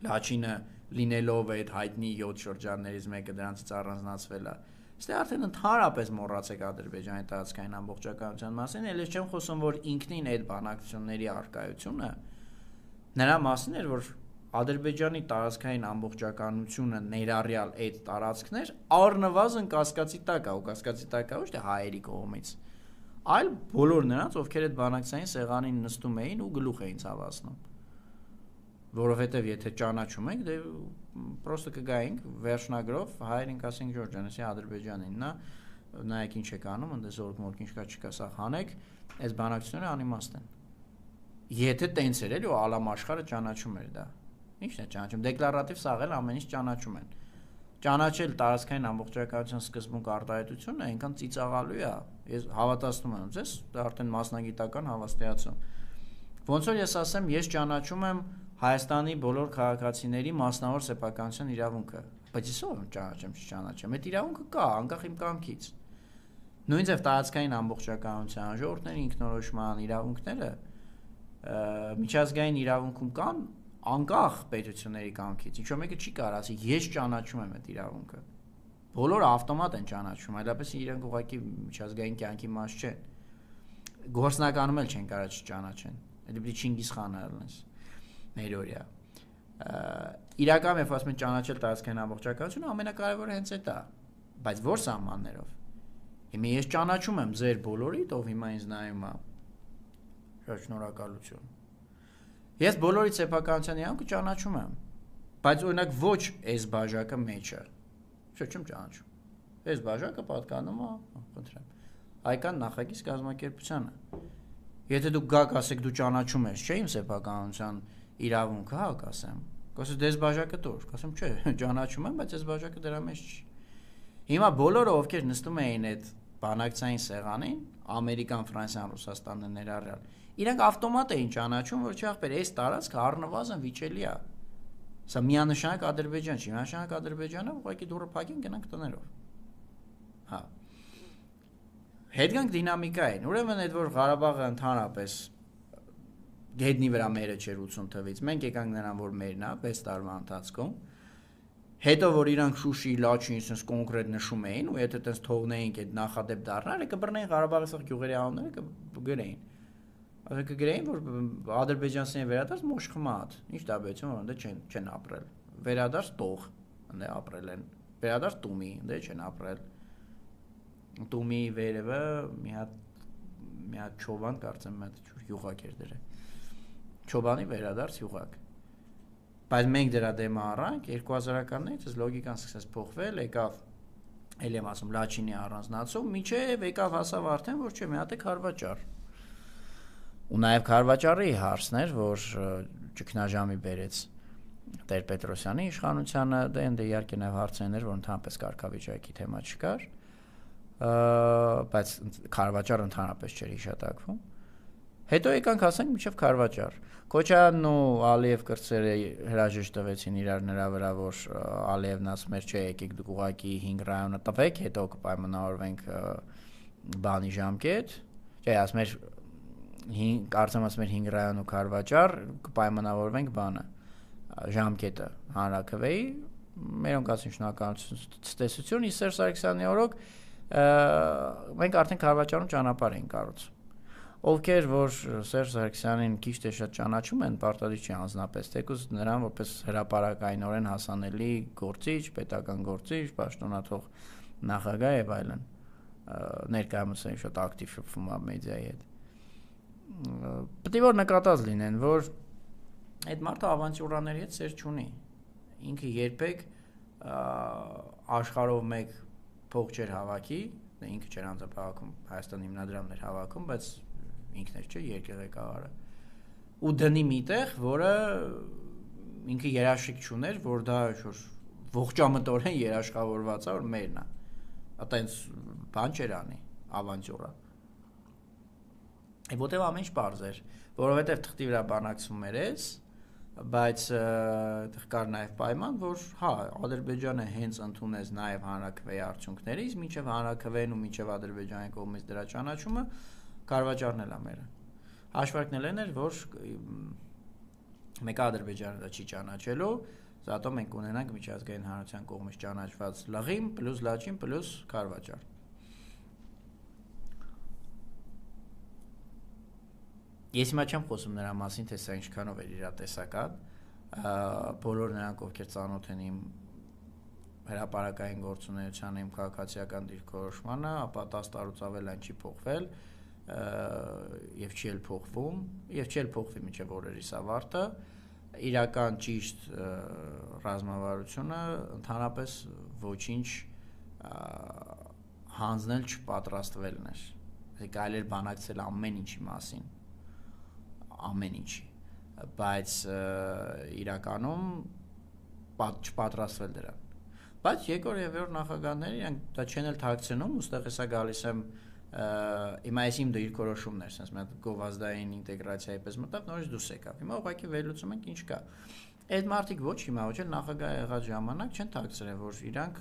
Լաչինը լինելով այդ հայտնի 7 շրջաններից մեկը դրանցից առանձնացվել է։ Ստե արդեն ընդհանրապես մոռացեք Ադրբեջանի տարածքային ամբողջականության մասին, ել ես չեմ խոսում, որ ինքնին այդ բանակցությունների առկայությունը նրա մասին էր, որ Ադրբեջանի տարածքային ամբողջականությունը ներառյալ այդ տարածքներ առնվազն կասկածի տակ է, ու կասկածի տակ է ոչ թե հայերի կողմից, այլ բոլոր նրանց, ովքեր այդ բանակցային սեղանին նստում էին ու գլուխ էին ցավացնում։ Որովհետև եթե ճանաչում ենք, դե պրոստը կգայինք վերջնագրով հայերին կասենք Ջորջանեսի Ադրբեջանին, նայեք ինչ եք անում, ընդ զորք ինչ կա չկա, սա հանեք, այս բանակցությունները անիմաստ են։ Եթե տենց էր էլի ու ալամ աշխարհը ճանաչում էր դա։ Ի՞նչն է ճանաչում, դեկլարատիվ սաղել ամեն ինչ ճանաչում են։ Ճանաչել տարածքային ամբողջականության սկզբունք արտահայտությունը այնքան ծիծաղալու է, ես հավատացնում եմ ձեզ, դա արդեն մասնագիտական հավաստիացում։ Ոնց որ ես ասեմ, ես ճանաչում եմ Հայաստանի բոլոր քաղաքացիների մասնավոր սեփականության իրավունքը, բայց ես ով եմ ճանաչեմ, չճանաչեմ, այդ իրավունքը կա, անկախ իմ կամքից։ Նույնիսկ տարածքային ամբողջականության, ժողովուրդների ինքնորոշման իրավունքները միջազգային իրավունքում կան, անկախ պետությունների կամքից, ինչ-որ մեկը չի կարող ասի, ես ճանաչում եմ այդ իրավունքը։ Բոլորը ավտոմատ են ճանաչում, այլապես իրենք ուղղակի միջազգային կյանքի մաս չեն։ Գործնականում էլ չեն կարող չճանաչեն։ Դա պիտի Չինգիզ խանը լինես։ Ներօրյա։ Իրականում երբ ասում են ճանաչել տարածքային ամբողջականությունը, ամենակարևորը հենց այդ է, բայց որ սահմաններով։ Հիմա ես ճանաչում եմ ձեր բոլորիդ, ով հիմա ինձ նայում է։ Շնորհակալություն։ Ես բոլորի սեփականության իրավունքը ճանաչում եմ, բայց օրինակ ոչ այս բաժակը մեջը։ Չեմ ճանաչում։ Այս բաժակը պատկանում է, խնդրեմ, Հայկական նախագիծ կազմակերպությանը։ Եթե դուք գաք ասեք դու ճանաչում ես, չէ՞ իմ սեփականության իրավունքը, հա, կասեմ։ Կասես դες բաժակը տուր, կասեմ չէ, ճանաչում եմ, բայց այս բաժակը դրա մեջ չի։ Հիմա բոլորը ովքեր նստում էին այդ բանակցային սեղանին, Ամերիկան, Ֆրանսիան, Ռուսաստանն ներառյալ, իրենք ավտոմատ էին ճանաչում, որ չախպեր, այս տարածքը առնվազն վիճելի է։ Սա միանշանակ Ադրբեջան չի, միանշանակ Ադրբեջանը ուղղակի դուրը փակին գնանք տներով։ Հա։ Հետ գանք դինամիկային։ Ուրեմն այդ որ Ղարաբաղը ընդհանրապես գետնի վրա մերը չէր 80 թվից։ Մենք եկանք նրան, որ մերն է 6 տարվա ընթացքում։ Հետո որ իրանք Շուշի, Լաչին, sense կոնկրետ նշում էին, ու եթե այդպես թողնեինք այդ նախադեպ դառնալը, կբռնեին Ղարաբաղի սա գյուղերի անունները կգրեին։ Ասենք կգրեին, որ Ադրբեջանցիների վերադարձ մոշխմատ։ Ինչ տաբեցում, որ ընդ չեն ապրել։ Վերադարձ տող, ընդ ապրել են։ Վերադարձ Տումի, ընդ չեն ապրել։ Տումի վերևը մի հատ Չոբան կարծեմ այդ յուղակ էր դրել։ Չոբանի վերադարձ յուղակ։ Բայց մենք դրա դեմը առանք 2000-ականներից այս լոգիկան սկսեց փոխվել, եկավ ել եմ ասում Լաչինի առանձնացում, միջև եկավ հասավ արդեն, որ չէ, մի հատ է քարվաճառ։ Ու նաև քարվաճառի հարցն էր, որ ճգնաժամի բերեց Տեր-Պետրոսյանի իշխանությանը, դա իհարկե նաև հարցերն էր, որ ընդհանրապես կարգավիճակի թեմա չկար, բայց քարվաճառը ընդհանրապես չէր հիշատակվում։ Հետո եկանք հասանք մինչև քարվաճառ։ Քոչարյանն ու Ալիև կրծերը հրաժեշտ տվեցին իրար նրա վրա, որ Ալիևն ասում էր, չէ, եկեք դուք ուղղակի 5 ռայոնը տվեք, հետո կպայմանավորվենք բանի ժամկետ։ Չէ, ասում էր կարծեմ ասում էր 5 ռայոն ու քարվաճառ կպայմանավորվենք բանը ժամկետը հանրաքվեի։ Մերոնք ասին շնորհակալություն ցտեսություն, իսկ Սերժ Սարգսյանի օրոք մենք արդեն քարվաճառում ճանապարհ ենք կառուցում։ Ովքեր որ Սերժ Սարգսյանին քիչ թե շատ ճանաչում են, պարտադիր չի անձնապես, թեկուզ նրան որպես հրապարակայնորեն հասանելի գործիչ, պետական գործիչ, պաշտոնաթող նախագահ եւ այլն, ներկայացնում են շատ ակտիվ շփվում ա մեդիայի հետ։ Պետք է որ նկատած լինեն, որ այդ մարդը ավանտյուրաների հետ սեր չունի։ Ինքը երբեք աշխարհով մեկ փող չէր հավաքի, ինքը չէր անձապահակում, Հայաստանի հիմնադրամն էր հավաքում, բայց ինքն էր չէ երկեղեկավարը ու դնի միտեղ, որը ինքը երաշխիք չուներ, որ դա ինչ-որ ողջամտորեն երաշխավորված է, որ մերն է։ Այտենց բան չէր անի, ավանտյուրա։ Որտեւ ամեն ինչ պարզ էր, որովհետեւ թղթի վրա բանակցում էր էս, բայց այդտեղ կար նաև պայման, որ հա, Ադրբեջանը հենց ընդունեց նաև հանրաքվեի արդյունքներից, մինչև հանրաքվեն ու մինչև Ադրբեջանի կողմից դրա ճանաչումը Կարվաճարն էլ է մերը։ Հաշվարկն էլ էր, որ մեկ Ադրբեջանը դա չի ճանաչելու, զատո մենք ունենանք միջազգային հանրության կողմից ճանաչված լղիմ պլյուս լաչին պլյուս Կարվաճար։ Ես հիմա չեմ խոսում նրա մասին, թե սա ինչքանով էր իրատեսական, բոլոր նրանք, ովքեր ծանոթ են իմ հրապարակային գործունեությանը, իմ քաղաքացիական դիրքորոշմանը, ապա 10 տարուց ավել այն չի փոխվել եւ չի էլ փոխվում, եւ չի էլ փոխվի մինչեւ օրերիս ավարտը, իրական ճիշտ ռազմավարությունը ընդհանրապես ոչինչ հանձնել չպատրաստվելն էր։ Այսինքն կարելի էր բանակցել ամեն ինչի մասին, ամեն ինչի, բայց իրականում չպատրաստվել դրան։ Բայց երկրորդ եւ երրորդ նախագահները իրենք դա չեն էլ թաքցնում, ուստեղ հեսա գալիս եմ հիմա այս իմ դիրքորոշումն էր, sense մի հատ գովազդային ինտեգրացիայի պես մտավ, նորից դուրս եկավ։ Հիմա ուղղակի վերլուծում ենք ինչ կա։ Այդ մարդիկ ոչ հիմա ոչ էլ նախագահ եղած ժամանակ չեն թաքցրել, որ իրանք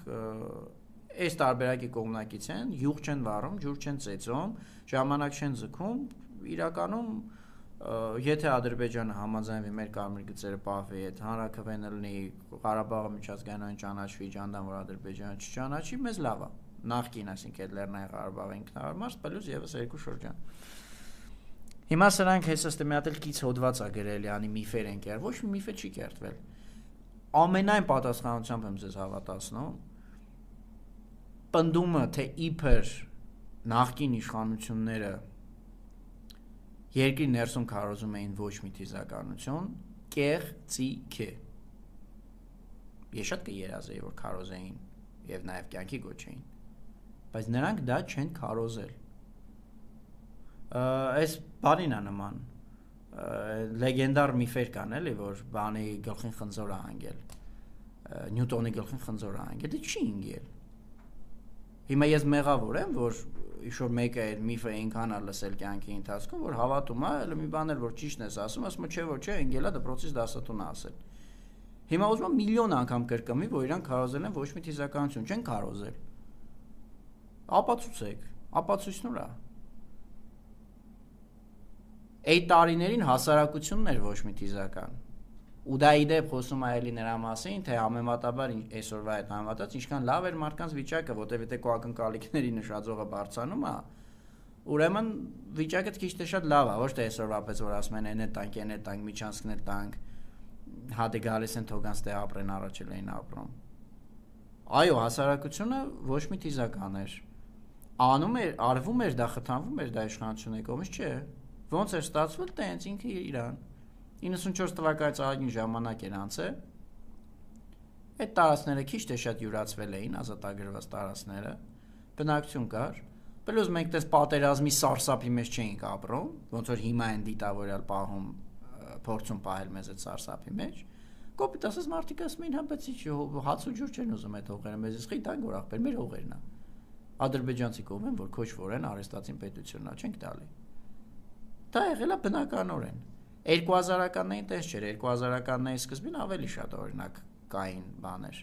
այս տարբերակի կողմնակից են, յուղ չեն վառում, ջուր չեն ծեծում, ժամանակ չեն ձգում, իրականում եթե Ադրբեջանը համաձայնվի մեր կարմիր գծերը պահվի, այդ հանրաքվեն լինի, Ղարաբաղը միջազգայինորեն ճանաչվի, ջանդամ որ Ադրբեջանը չճանաչի, մեզ լավ է։ Նախկին, այսինքն այդ Լեռնային Ղարաբաղի ինքնավար պլյուս եւս երկու շրջան։ Հիմա սրանք հեսը մի հատ էլ կից հոդված է գրել, յանի միֆեր են կերել, ոչ մի միֆը չի կերտվել։ Ամենայն պատասխանությամբ եմ ձեզ հավատացնում, պնդումը, թե իբր նախկին իշխանությունները երկրի ներսում քարոզում էին ոչ մի թիզականություն, կեղծիք է։ Ես շատ կերազեի, որ քարոզեին եւ նաեւ կյանքի գոչեին, բայց նրանք դա չեն քարոզել։ Այս բանին է նման լեգենդար միֆեր կան, էլի, որ բանի գլխին խնձոր է հանգել, Նյուտոնի գլխին խնձոր է հանգել, դա չի ինգել։ Հիմա ես մեղավոր եմ, որ ինչ-որ մեկը այդ միֆը այնքան է լսել կյանքի ընթացքում, որ հավատում է, էլ մի բան էլ որ ճիշտն ես ասում, ասում է չէ, որ չէ, ընկելա դպրոցից դասատուն է ասել։ Հիմա ուզում եմ միլիոն անգամ կրկնի, որ իրանք քարոզել են ոչ մի թիզականություն, չեն քարոզել։ Ապացուցեք, ապացույցնուր է։ Այդ տարիներին հասարակությունն էր ոչ մի թիզական։ Ու դա իդեպ խոսում է էլի նրա մասին, թե համեմատաբար այսօրվա հետ համեմատած ինչքան լավ էր մարդկանց վիճակը, որտեղ եթե քո ակնկալիքների նշաձողը բարձրանում է, ուրեմն վիճակը քիչ թե շատ լավ է, ոչ թե այսօրվա պես որ ասում են այն տանկ, միջանցքն էլ տանկ, հատե գալիս են թողանց տեղ ապրեն, առաջ էլ էին ապրում։ Այո, հասարակությունը ոչ մի թիզական էր։ Անում էր, արվում էր դա, խթանվում էր դա իշխանությունների կողմից, չէ։ Ոնց էր ստացվել, տենց ինքը իրան 94 թվականից ահագին ժամանակ էր անցել, այդ տարածքները քիչ թե շատ յուրացվել էին, ազատագրված տարածքները, բնակություն կար, պլյուս մենք դες պատերազմի սարսափի մեջ չէինք ապրում, ոնց որ հիմա են դիտավորյալ պահում, փորձում պահել մեզ այդ սարսափի մեջ, կոպիտ ասած մարդիկ ասում էին, հա բայց հաց ու ջուր չեն ուզում այդ հողերը, մեզ իսկ տանք որ ախպեր, մեր հողերն է։ Ադրբեջանցի կողմեն, որ քոչվորեն արեստացին պետությունն է, չենք տալի։ Դա եղել է բնականորեն։ 2000-ականներին տես չէր, 2000-ականների սկզբին ավելի շատ օրինակ կային բաներ,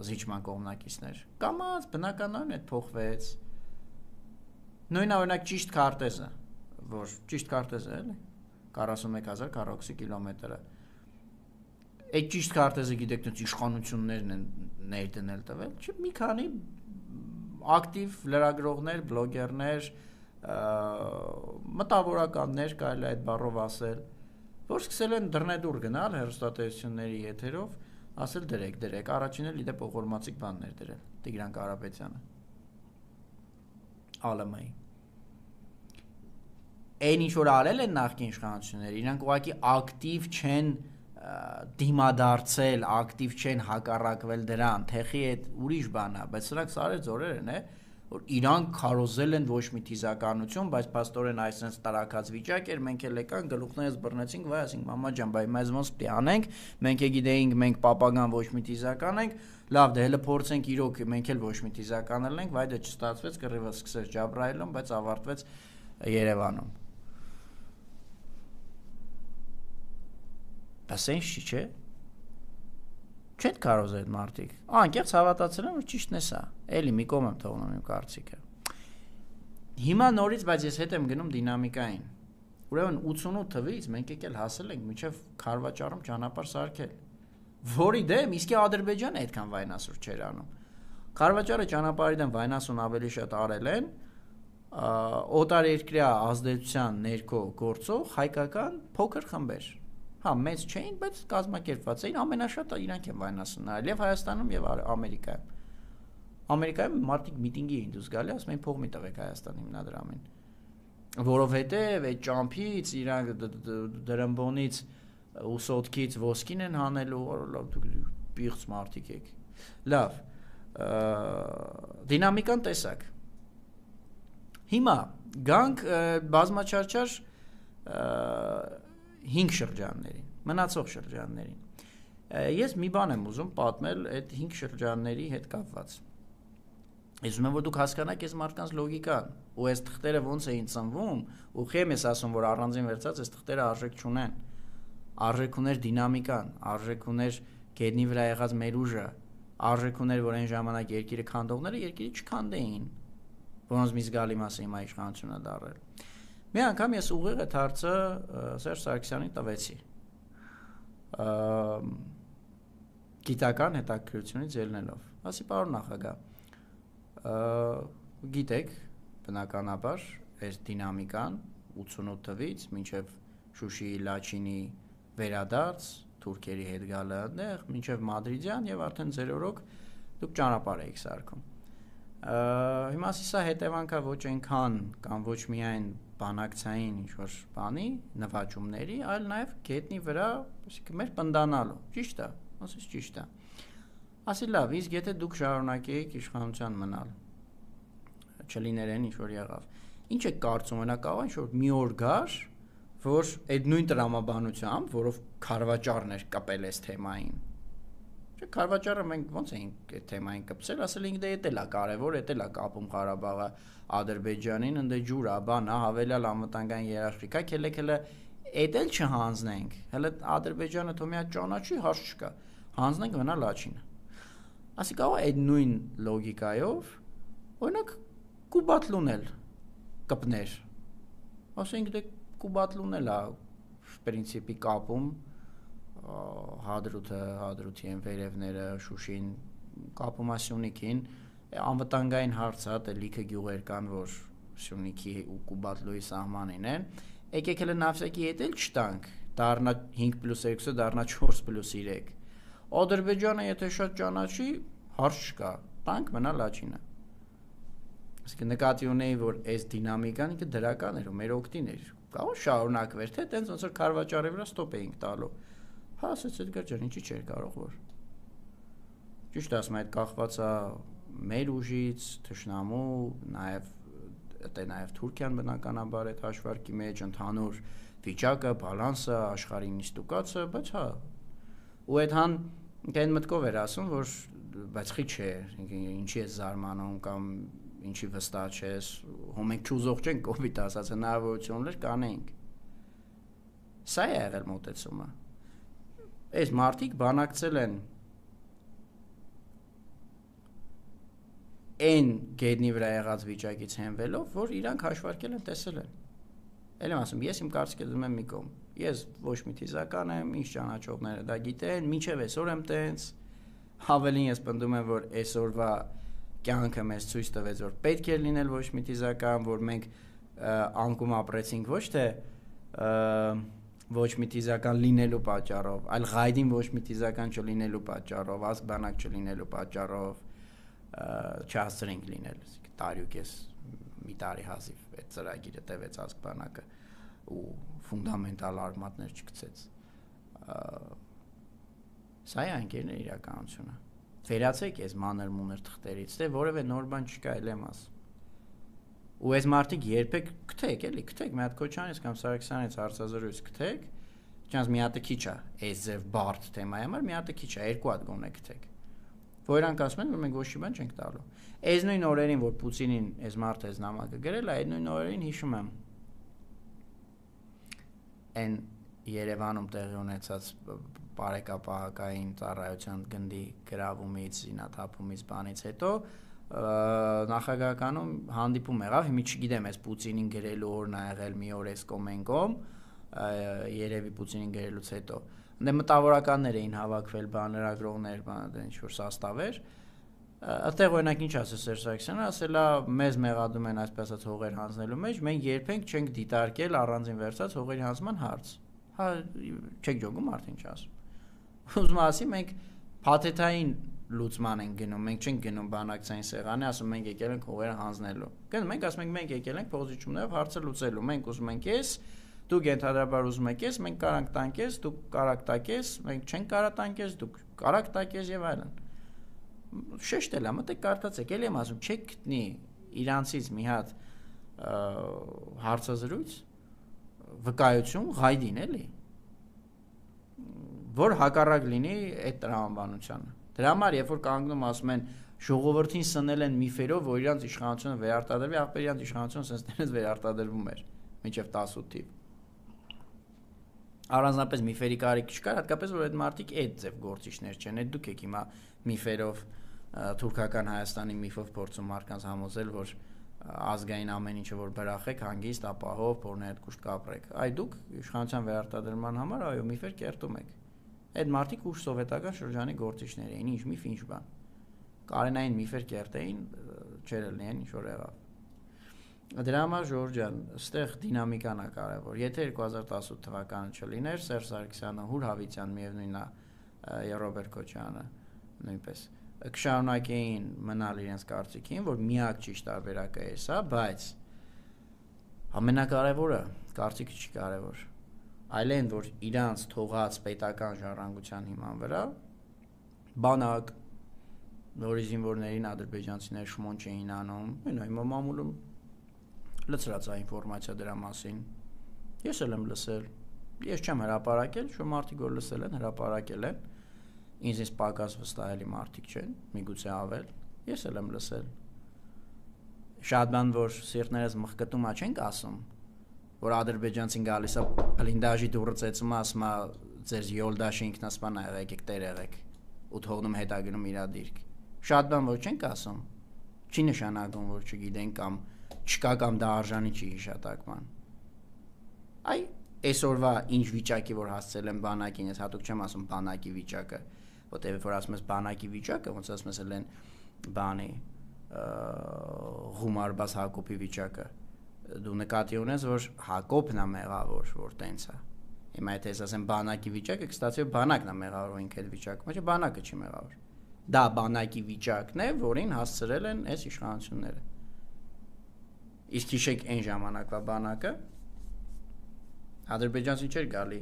զիջման կողմնակիցներ։ Կամած բնականորեն այդ փոխվեց։ Նույն օրինակ ճիշտ քարտեզը, որ ճիշտ քարտեզը էլի 41000 քառակուսի կիլոմետրը։ Այդ ճիշտ քարտեզը գիտեք, դից իշխանություններն են ներդնել տվել, չէ՞ մի քանի ակտիվ լրագրողներ, բլոգերներ, մտավորականներ կարելի այդ բառով ասել, որ սկսել են դռնեդուր գնալ հեռուստատեսությունների եթերով, ասել դրեք, առաջին էլ իդեպ ողորմածիկ բաններ դրել, Տիգրան Կարապետյանը, ԱԼՄ-ի։ Այն ինչ որ արել են նախկին իշխանությունները, իրանք ուղղակի ակտիվ չեն դիմադարձել, ակտիվ չեն հակառակվել դրան, թեխի այդ ուրիշ բան է, բայց սրանք սարեր ձորեր են, որ իրանք քարոզել են ոչ մի թիզականություն, բայց փաստորեն այսպես տարակած վիճակ էր, մենք էլ եկան գլուխներս բռնեցինք, վայ, ասենք մամա ջան, բայ մեզ ոնց պիտի անենք, մենք է գիտեինք, մենք պապագան ոչ մի թիզական ենք, լավ, դե հələ փորձենք իրոք, մենք էլ ոչ մի թիզական ենք, վայ, դե չստացվեց, կռիվը սկսեց Ջաբրայելում, բայց ավարտվեց Երևանում։ Դա սենց չի, չէ՞։ Չեն կարոզ այդ մարդիկ։ Անկեղծ հավատացել եմ, որ ճիշտն է սա։ Էլի մի կողմ եմ թողնում իմ կարծիքը։ Հիմա նորից, բայց ես հետ եմ գնում դինամիկային։ Ուրեմն 88 թվից մենք եկել հասել ենք մինչև Քարվաճարում ճանապարհ սարքել, որի դեմ իսկի Ադրբեջանը այդքան վայնասուր չէր անում։ Քարվաճարը ճանապարհի դեմ վայնասուն ավելի շատ արել են օտարերկրյա ազդեցության ներքո գործող հայկական փոքր խմբեր։ Հա, մեծ չէին, բայց կազմակերպված էին, ամենաշատը իրանք են վայնասուն արել եւ Հայաստանում եւ Ամերիկայում։ Ամերիկայում մարդիկ միտինգի էին դուրս գալի, ասում էին փող մի տվեք Հայաստան հիմնադրամին։ Որովհետև այդ ճամփից իրանք դրամբոնից ու սոտքից ոսկին են հանելու, լավ դուք պիղծ մարդիկ եք։ Լավ, դինամիկան տեսակ։ Հիմա գանք բազմաչարչար 5 շրջաններին, մնացող շրջաններին։ Ես մի բան եմ ուզում պատմել այդ 5 շրջանների հետ կապված։ Ես ուզում եմ, որ դուք հասկանաք այս մարդկանց լոգիկան, ու այս թղթերը ոնց էին ծնվում, ու խեմ ես ասում, որ առանձին վերցած այս թղթերը արժեք չունեն։ Արժեք ուներ դինամիկան, արժեք ուներ գետնի վրա եղած մեր ուժը, արժեք ուներ, որ այն ժամանակ երկիրը քանդողները երկիրը չքանդեին, որոնց մի զգալի մասը հիմա իշխանությունը դարել։ Մի անգամ ես ուղիղ այդ հարցը Սերժ Սարգսյանին տվեցի։ Գիտական հետաքրքրությունից ելնելով։ Ասի, պարոն նախագահ, գիտեք, բնականաբար, այս դինամիկան 88 թվից մինչև Շուշիի Լաչինի վերադարձ, թուրքերի հետ գալը այնտեղ, մինչև Մադրիդյան եւ արդեն ձեր օրոք դուք ճանապարհ եք սարքում։ Հիմա սա հետևանքա ոչ այնքան կամ ոչ միայն բանակցային ինչ-որ բանի, նվաճումների, այլ նաեւ գետնի վրա, այսինքն մեր պնդանալու։ Ճիշտ է, ասես ճիշտ է։ Ասի լավ, իսկ եթե դուք շարունակեիք իշխանության մնալ, չլիներ այն ինչ-որ եղավ, ինչ եք կարծում, նա կարող է ինչ-որ մի օր գար, որ այդ նույն տրամաբանությամբ, որով Քարվաճարներ կապել այս թեմային, չէ, Քարվաճարը մենք ոնց էինք այդ թեմային կպցել, ասել ենք դե էդ էլա կարևոր, էդ էլա կապում Ղարաբաղը Ադրբեջանին, ընդ ջուր, բանա, հավելյալ անվտանգային երաշխիք, քելեքելը էդ էլ չհանձնենք, հələ Ադրբեջանը թող մի հատ ճանաչի, հարց չկա, հանձնենք մնա Լաչինը։ Ասի կարող է այդ նույն լոգիկայով, օրինակ Կուբատլուն էլ կպներ, ասենք դե Կուբատլուն էլ է պրինցիպի կապում, Հադրութի են վերևները, Շուշին կապում է Սյունիքին, անվտանգային հարց է, դե լիքը գյուղեր կան, որ Սյունիքի ու Կուբատլուի սահմանին են, եկեք հələ նավսակի հետ էլ չտանք, դառնա 5+2-ը դառնա 4+3, Ադրբեջանը եթե շատ ճանաչի, հարց չկա, տանք մնա Լաչինը։ Այսինքն նկատի ունեի, որ այս դինամիկան ինքը դրական էր ու մեր օգտին էր։ Կարող շարունակվեր, թե տենց ոնց որ Քարվաճարի վրա ստոպ էինք տալու։ Հա, ասեց Էդգար ջան, ինչի՞ չէր կարող որ։ Ճիշտ ասում, այդ կախված է մեր ուժից, թշնամու, նաև Թուրքիան բնականաբար այդ հաշվարկի մեջ ընդհանուր վիճակը, բալանսը, աշխարհի նիստուկացը, բայց հա։ Ու այդքան այն մտքով էր ասում, որ բայց խի չէ, ինչի է զարմանում կամ ինչի վստահ չես, հո մենք չուզող չենք կոպիտ ասած, հնարավորություններ կանենք։ Սա է եղել մոտեցումը։ Այս մարդիկ բանակցել են այն գետնի վրա եղած վիճակից հենվելով, որ իրանք հաշվարկել են, տեսել են։ Էլ եմ ասում, ես իմ կարծիքը դնում եմ մի կողմ։ Ես ոչ մի թիզական եմ, ինչ ճանաչողները դա գիտեն, մինչև այսօր եմ տենց, հավելին ես պնդում եմ, որ այսօրվա կյանքը մեզ ցույց տվեց, որ պետք է լինել ոչ մի թիզական, որ մենք անկում ապրեցինք ոչ թե ոչ մի թիզական լինելու պատճառով, այլ ղայդին ոչ մի թիզական չլինելու պատճառով, ազգբանակ չլինելու պատճառով չհասցրենք լինել, տարյուկ ես մի տարի հազիվ այդ ծրագիրը տևեց ազգբանակը ու ֆունդամենտալ արմատներ չգցեց։ Սա է անկերներ իրականությունը։ Վերացեք այս մանր-մունր թղթերից, թե որևէ նոր բան չկա, էլ եմ ասում։ Ու այս մարդիկ երբեք գտեք, էլի, գտեք, մի հատ Քոչանից կամ Սարգսյանից հարցազրույց գտեք, չնայած մի հատը քիչ է, այս ձև բարդ թեմայի համար մի հատը քիչ է, երկու հատ գոնե գտեք։ Որ իրանք ասում են, որ մենք ոչ մի բան չենք տալու։ Այս նույն օրերին, որ Պուտինին այս մարդը այս նամակը գրել է, այդ նույն օրերին հիշում եմ այն Երևանում տեղի ունեցած բարեկապահական ծառայության գնդի գրավումից, զինաթափումից բանից հետո նախագահականում հանդիպում եղավ, հիմա չգիտեմ, այս Պուտինին գրելու օրն ա եղել մի օր էս կոմենկոմ, երևի Պուտինին գրելուց հետո։ Դե մտավորականներ էին հավաքվել, լրագրողներ, ինչ որ սաստավեր։ Այդտեղ օրինակ ինչ ասել Սերժ Սարգսյանը, ասել է մեզ մեղադրում են այսպես ասած հողեր հանձնելու մեջ, մենք երբեք չենք դիտարկել առանձին վերցած հողերի հանձնման հարց։ Հա, չեք ջոգում արդեն ինչ ասում։ Ուզում ասի մենք փաթեթային լուծման ենք գնում, մենք չենք գնում բանակցային սեղանի, ասում մենք եկել ենք հողերը հանձնելու։ Գնում մենք ասում ենք մենք եկել ենք փոխզիջումներով հարցը լուծելու, մենք ուզում ենք էս, դուք ենթադրաբար ուզում եք էս, մենք կարանք տանք էս, դուք կարաք տաք էս, մենք չենք կարա տանք էս, դուք կարաք տաք էս եւ այլն։ Շեշտել եմ, մտեք կարդացեք, էլի եմ ասում, չեք գտնի իրանցից մի հատ հարցազրույց, վկայություն, ղայդին էլի, որ հակառակ լինի այդ տրամաբանությանը։ Դրա համար երբ որ կանգնում ասում են ժողովրդին սնել են միֆերով, որ իրանց իշխանությունը վերարտադրվի, ախպեր իրանց իշխանությունը sense դրանից վերարտադրվում էր մինչև 18 թիվ։ Առանձնապես միֆերի կարիք չկար, հատկապես որ այդ մարդիկ այդ ձև գործիչներ չեն, այդ դուք եք հիմա միֆերով թուրքական Հայաստանի միֆով փորձում մարդկանց համոզել, որ ազգային ամեն ինչը որ բրախեք, հանգիստ, ապահով, փորներ հետ կուշտ կապրեք։ Այ դուք իշխանության վերարտադրման համար այո միֆեր կերտում եք։ Այդ մարդիկ ուշ սովետական շրջանի գործիչներ էին, ինչ միֆ, ինչ բան։ Կարենային միֆեր կերտեին, չեր լինեն ինչ որ եղավ։ Դրա համար Ժորժ ջան, այստեղ դինամիկան է կարևոր։ Եթե 2018 թվականը չլիներ, Սերժ Սարգսյանը, Հուր Հավիտյան, միևնույնն է, Ռոբերտ Քոչյանը նույնպես կշարունակեին մնալ իրենց կարծիքին, որ միակ ճիշտ տարբերակը է սա, բայց ամենակարևորը կարծիքը չի կարևոր, այլ այն, որ իրանց թողած պետական ժառանգության հիման վրա բանակ, որի զինվորներին ադրբեջանցիներ շմոն չէին անում, հիմա մամուլում լծրած է ինֆորմացիա դրա մասին։ Ես էլ եմ լսել, ես չեմ հրապարակել, շո մարդիկ որ լսել են, հրապարակել են, ինձ պակաս վստահելի մարդիկ չեն, միգուցե ավել, ես էլ եմ լսել։ Շատ բան, որ սիրտներս մխկտում ա չենք ասում, որ ադրբեջանցին գալիս է բլինդաժի դուռը ծեծում ասում է ձեր յոլդաշի ինքնասպան ա եղեք, եք տեր եղեք ու թողնում հետագնում իրա դիրք։ Շատ բան, որ չենք ասում, չի նշանակում, որ չգիտենք կամ չկա կամ դա արժանի չի հիշատակման։ Այ այսօրվա ինչ վիճակի որ հասցել են բանակին, ես հատուկ չեմ ասում բանակի վիճակը, որտեղ որ ասում ես բանակի վիճակը, ոնց ասում ես են բանի Ղումարբաս Հակոբի վիճակը։ Դու նկատի ունես, որ Հակոբն է մեղավոր, որ տենց է։ Հիմա եթե ես ասեմ բանակի վիճակը, կստացի բանակն է մեղավոր ինքը այդ վիճակում, ոչ բանակը չի մեղավոր։ Դա բանակի վիճակն է, որին հասցրել են այս իշխանությունները։ Իսկ հիշեք այն ժամանակվա բանակը Ադրբեջանցին չէր գալի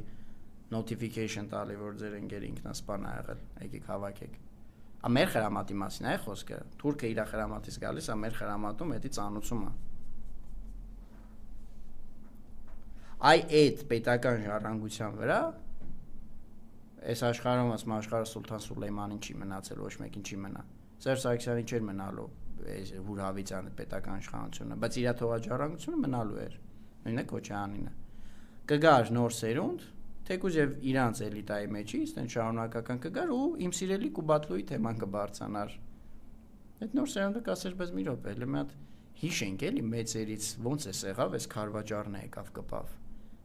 notification տալի, որ ձեր ընկերը ինքնասպան ա եղել, եկեք հավաքեք։ Մեր խրամատի մասին է խոսքը։ Թուրքը իր խրամատից գալիս է, մեր խրամատում էդի ծանուցում է։ Այ այդ պետական ժառանգության վրա այս աշխարհում ասում աշխարհը Սուլթան Սուլեյմանին չի մնացել, ոչ մեկին չի մնա։ Սերժ Սարգսյանի չէր մնալու Հուր Հավիտյանը պետական իշխանությունը, բայց իր թողած ժառանգությունը մնալու էր։ Նույնը Քոչարյանինը։ Կգար նոր սերունդ, թեկուզ եւ իրանց էլիտայի մեջից, այն շարունակական կգար ու իմ սիրելի Կուբատլուի թեման կբարձանար։ Այդ նոր սերունդը կասեր, բայց մի րոպե, մի հատ հիշենք էլի մեծերից ոնց է եղավ, այս քարվաճարն եկավ կպավ։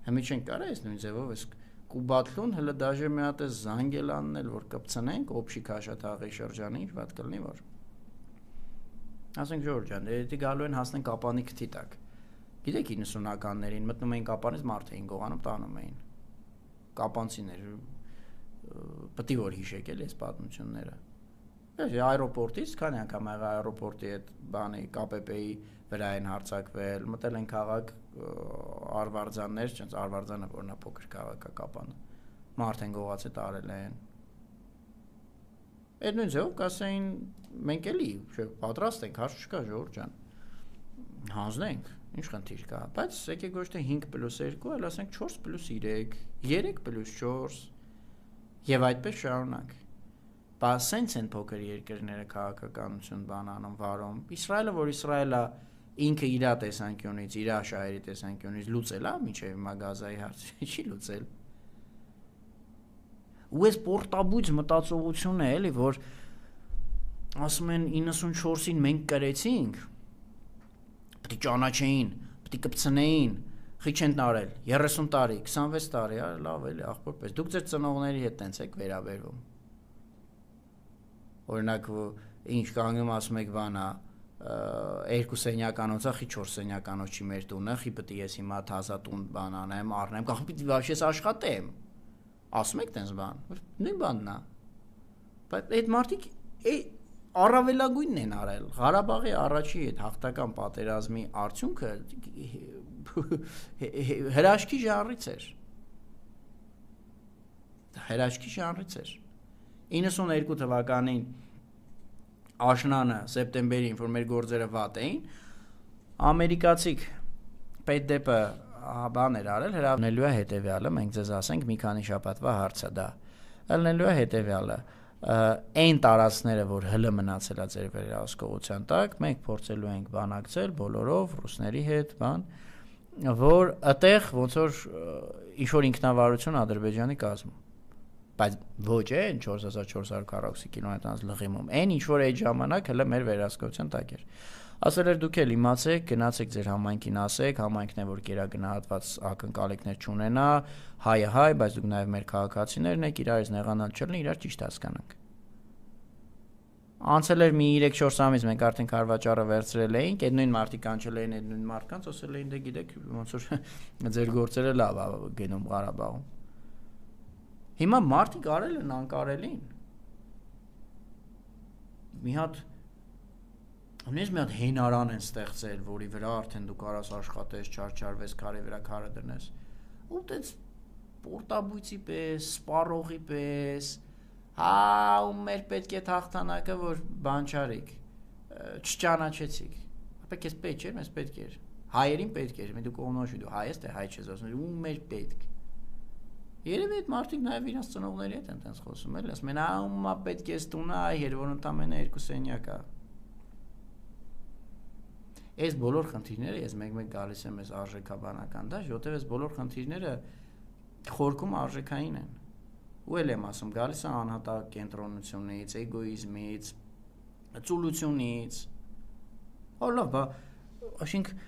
Հիմա չենք կարա այս նույն ձևով այս Կուբատլուն հələ դաժե մի հատ է զանգել աննել, որ կպցնենք օբշիկ հաշաթաղի շրջանի, ինչ ված կլինի որ։ Ասենք Ժորժ ջան, դե գալու են հասնեն Կապանի քթի տակ։ Գիտեք 90-ականներին մտնում էին Կապանից մարդ էին գողանում տանում էին։ Կապանցիներ պետք է որ հիշեք էլի այս պատմությունները։ Այս аэроպորտից քանի անգամ եղա аэроպորտի այդ բանի ԿՊՊ-ի վրա են հարձակվել, մտել են քաղաք Արվարձաններ, չենց Արվարձանը որն է փոքր քաղաք է Կապանը։ Մարդ են գողացել տարել են։ Այդ նույն ձևով կասեին մենք էլի պատրաստ ենք, հարց չկա Ժորժ ջան։ Հանձնենք, ինչ խնդիր կա, բայց եկեք ոչ թե 5+2, այլ ասենք 4+3, 3+4 եւ այդպես շարունակ։ Բայց սենց են փոքր երկրները քաղաքականություն բանանում վարում։ Իսրայելը, որ Իսրայելը ինքը իր տեսանկյունից, իր շահերի տեսանկյունից լուծել է, մինչև հիմա Գազայի հարցը չի լուծել։ Ու այս պորտաբույծ մտածողությունն է էլի, որ ասում են 94-ին մենք կրեցինք, պետք է ճանաչեին, պետք է կպցնեին, խի չեն տարել, 30 տարի, 26 տարի, լավ էլի աղբորպես, դուք ձեր ծնողների հետ տենց եք վերաբերվում։ Օրինակ, ինչ կանգնում ասում եք բանա, 2 սենյականոցա, խի 4 սենյականոց չի մեր տունը, խի պետք է ես հիմա թազատուն բան անեմ, առնեմ, կախ պիտի վաշես աշխատեմ։ Ասում եք տենց բան, նույն բանն է։ Բայց այդ մարդիկ առավելագույնն են արել։ Ղարաբաղի առաջի այդ հաղթական պատերազմի արդյունքը հրաշքի ժանրից էր։ Հրաշքի ժանրից էր։ 92 թվականին աշնանը սեպտեմբերին, որ մեր գործերը վատ էին, ամերիկացիք պետդեպը բան էր արել, հրավիրելու է հետևյալը, մենք ձեզ ասենք մի քանի շաբաթվա հարցը դա։ Ելնելու է հետևյալը, այն տարածքները, որ հլը մնացել է ձեր վերահսկողության տակ, մենք փորձելու ենք բանակցել բոլորով, ռուսների հետ, բան, որ այդտեղ ոնց որ ինչ-որ ինքնավարություն Ադրբեջանի կազմում։ Բայց ոչ այն 4440 կիլոմետրանոց լղիմում, այն ինչ-որ այդ ժամանակ հլը մեր վերահսկողության տակ էր։ Ասել էր դուք էլ իմացեք, գնացեք ձեր համայնքին ասեք, համայնքն է որ գերագնահատված ակնկալիքներ չունենա, հայը հայ, բայց դուք նաև մեր քաղաքացիներն եք, իրարից նեղանալ չլինի, իրար ճիշտ հասկանանք։ Անցել էր մի 3-4 ամիս մենք արդեն քարվաճառը վերցրել էինք, այդ նույն մարդիկ անցել էին այդ նույն մարդկանց, ասել էին դե գիտեք, ոնց որ ձեր գործերը լավ է գնում Ղարաբաղում։ Հիմա մարդիկ արել են անկարելին։ Մի հատ հենարան են ստեղծել, որի վրա արդեն դու կարաս աշխատես, չարչարվես, քարի վրա քարը դնես։ Ու տենց պորտաբույցի պես, սպառողի պես, ու մեր պետք է հաղթանակը, որ բան չարիք, չճանաչեցիք։ Ապա քեզ պետք չէր, մեզ պետք էր։ Հայերին պետք էր, դու կողմնոշի, դու հայ ես, թե հայ չես ասում, ու մեր պետք։ Երևի այդ մարդիկ նաև իրենց ծնողների հետ են տենց խոսում, էլի, ասում են, ումա պետք է ստունա, այ որ ընդամենը 2 սենյակ է։ Այս բոլոր խնդիրները ես մեկ-մեկ գալիս եմ այս արժեքաբանական դաշտ, որտեղ այս բոլոր խնդիրները խորքում արժեքային են։ Ու էլ եմ ասում, գալիս է անհատակ կենտրոնությունից, էգոիզմից, ծուլությունից։ Լավ, այսինքն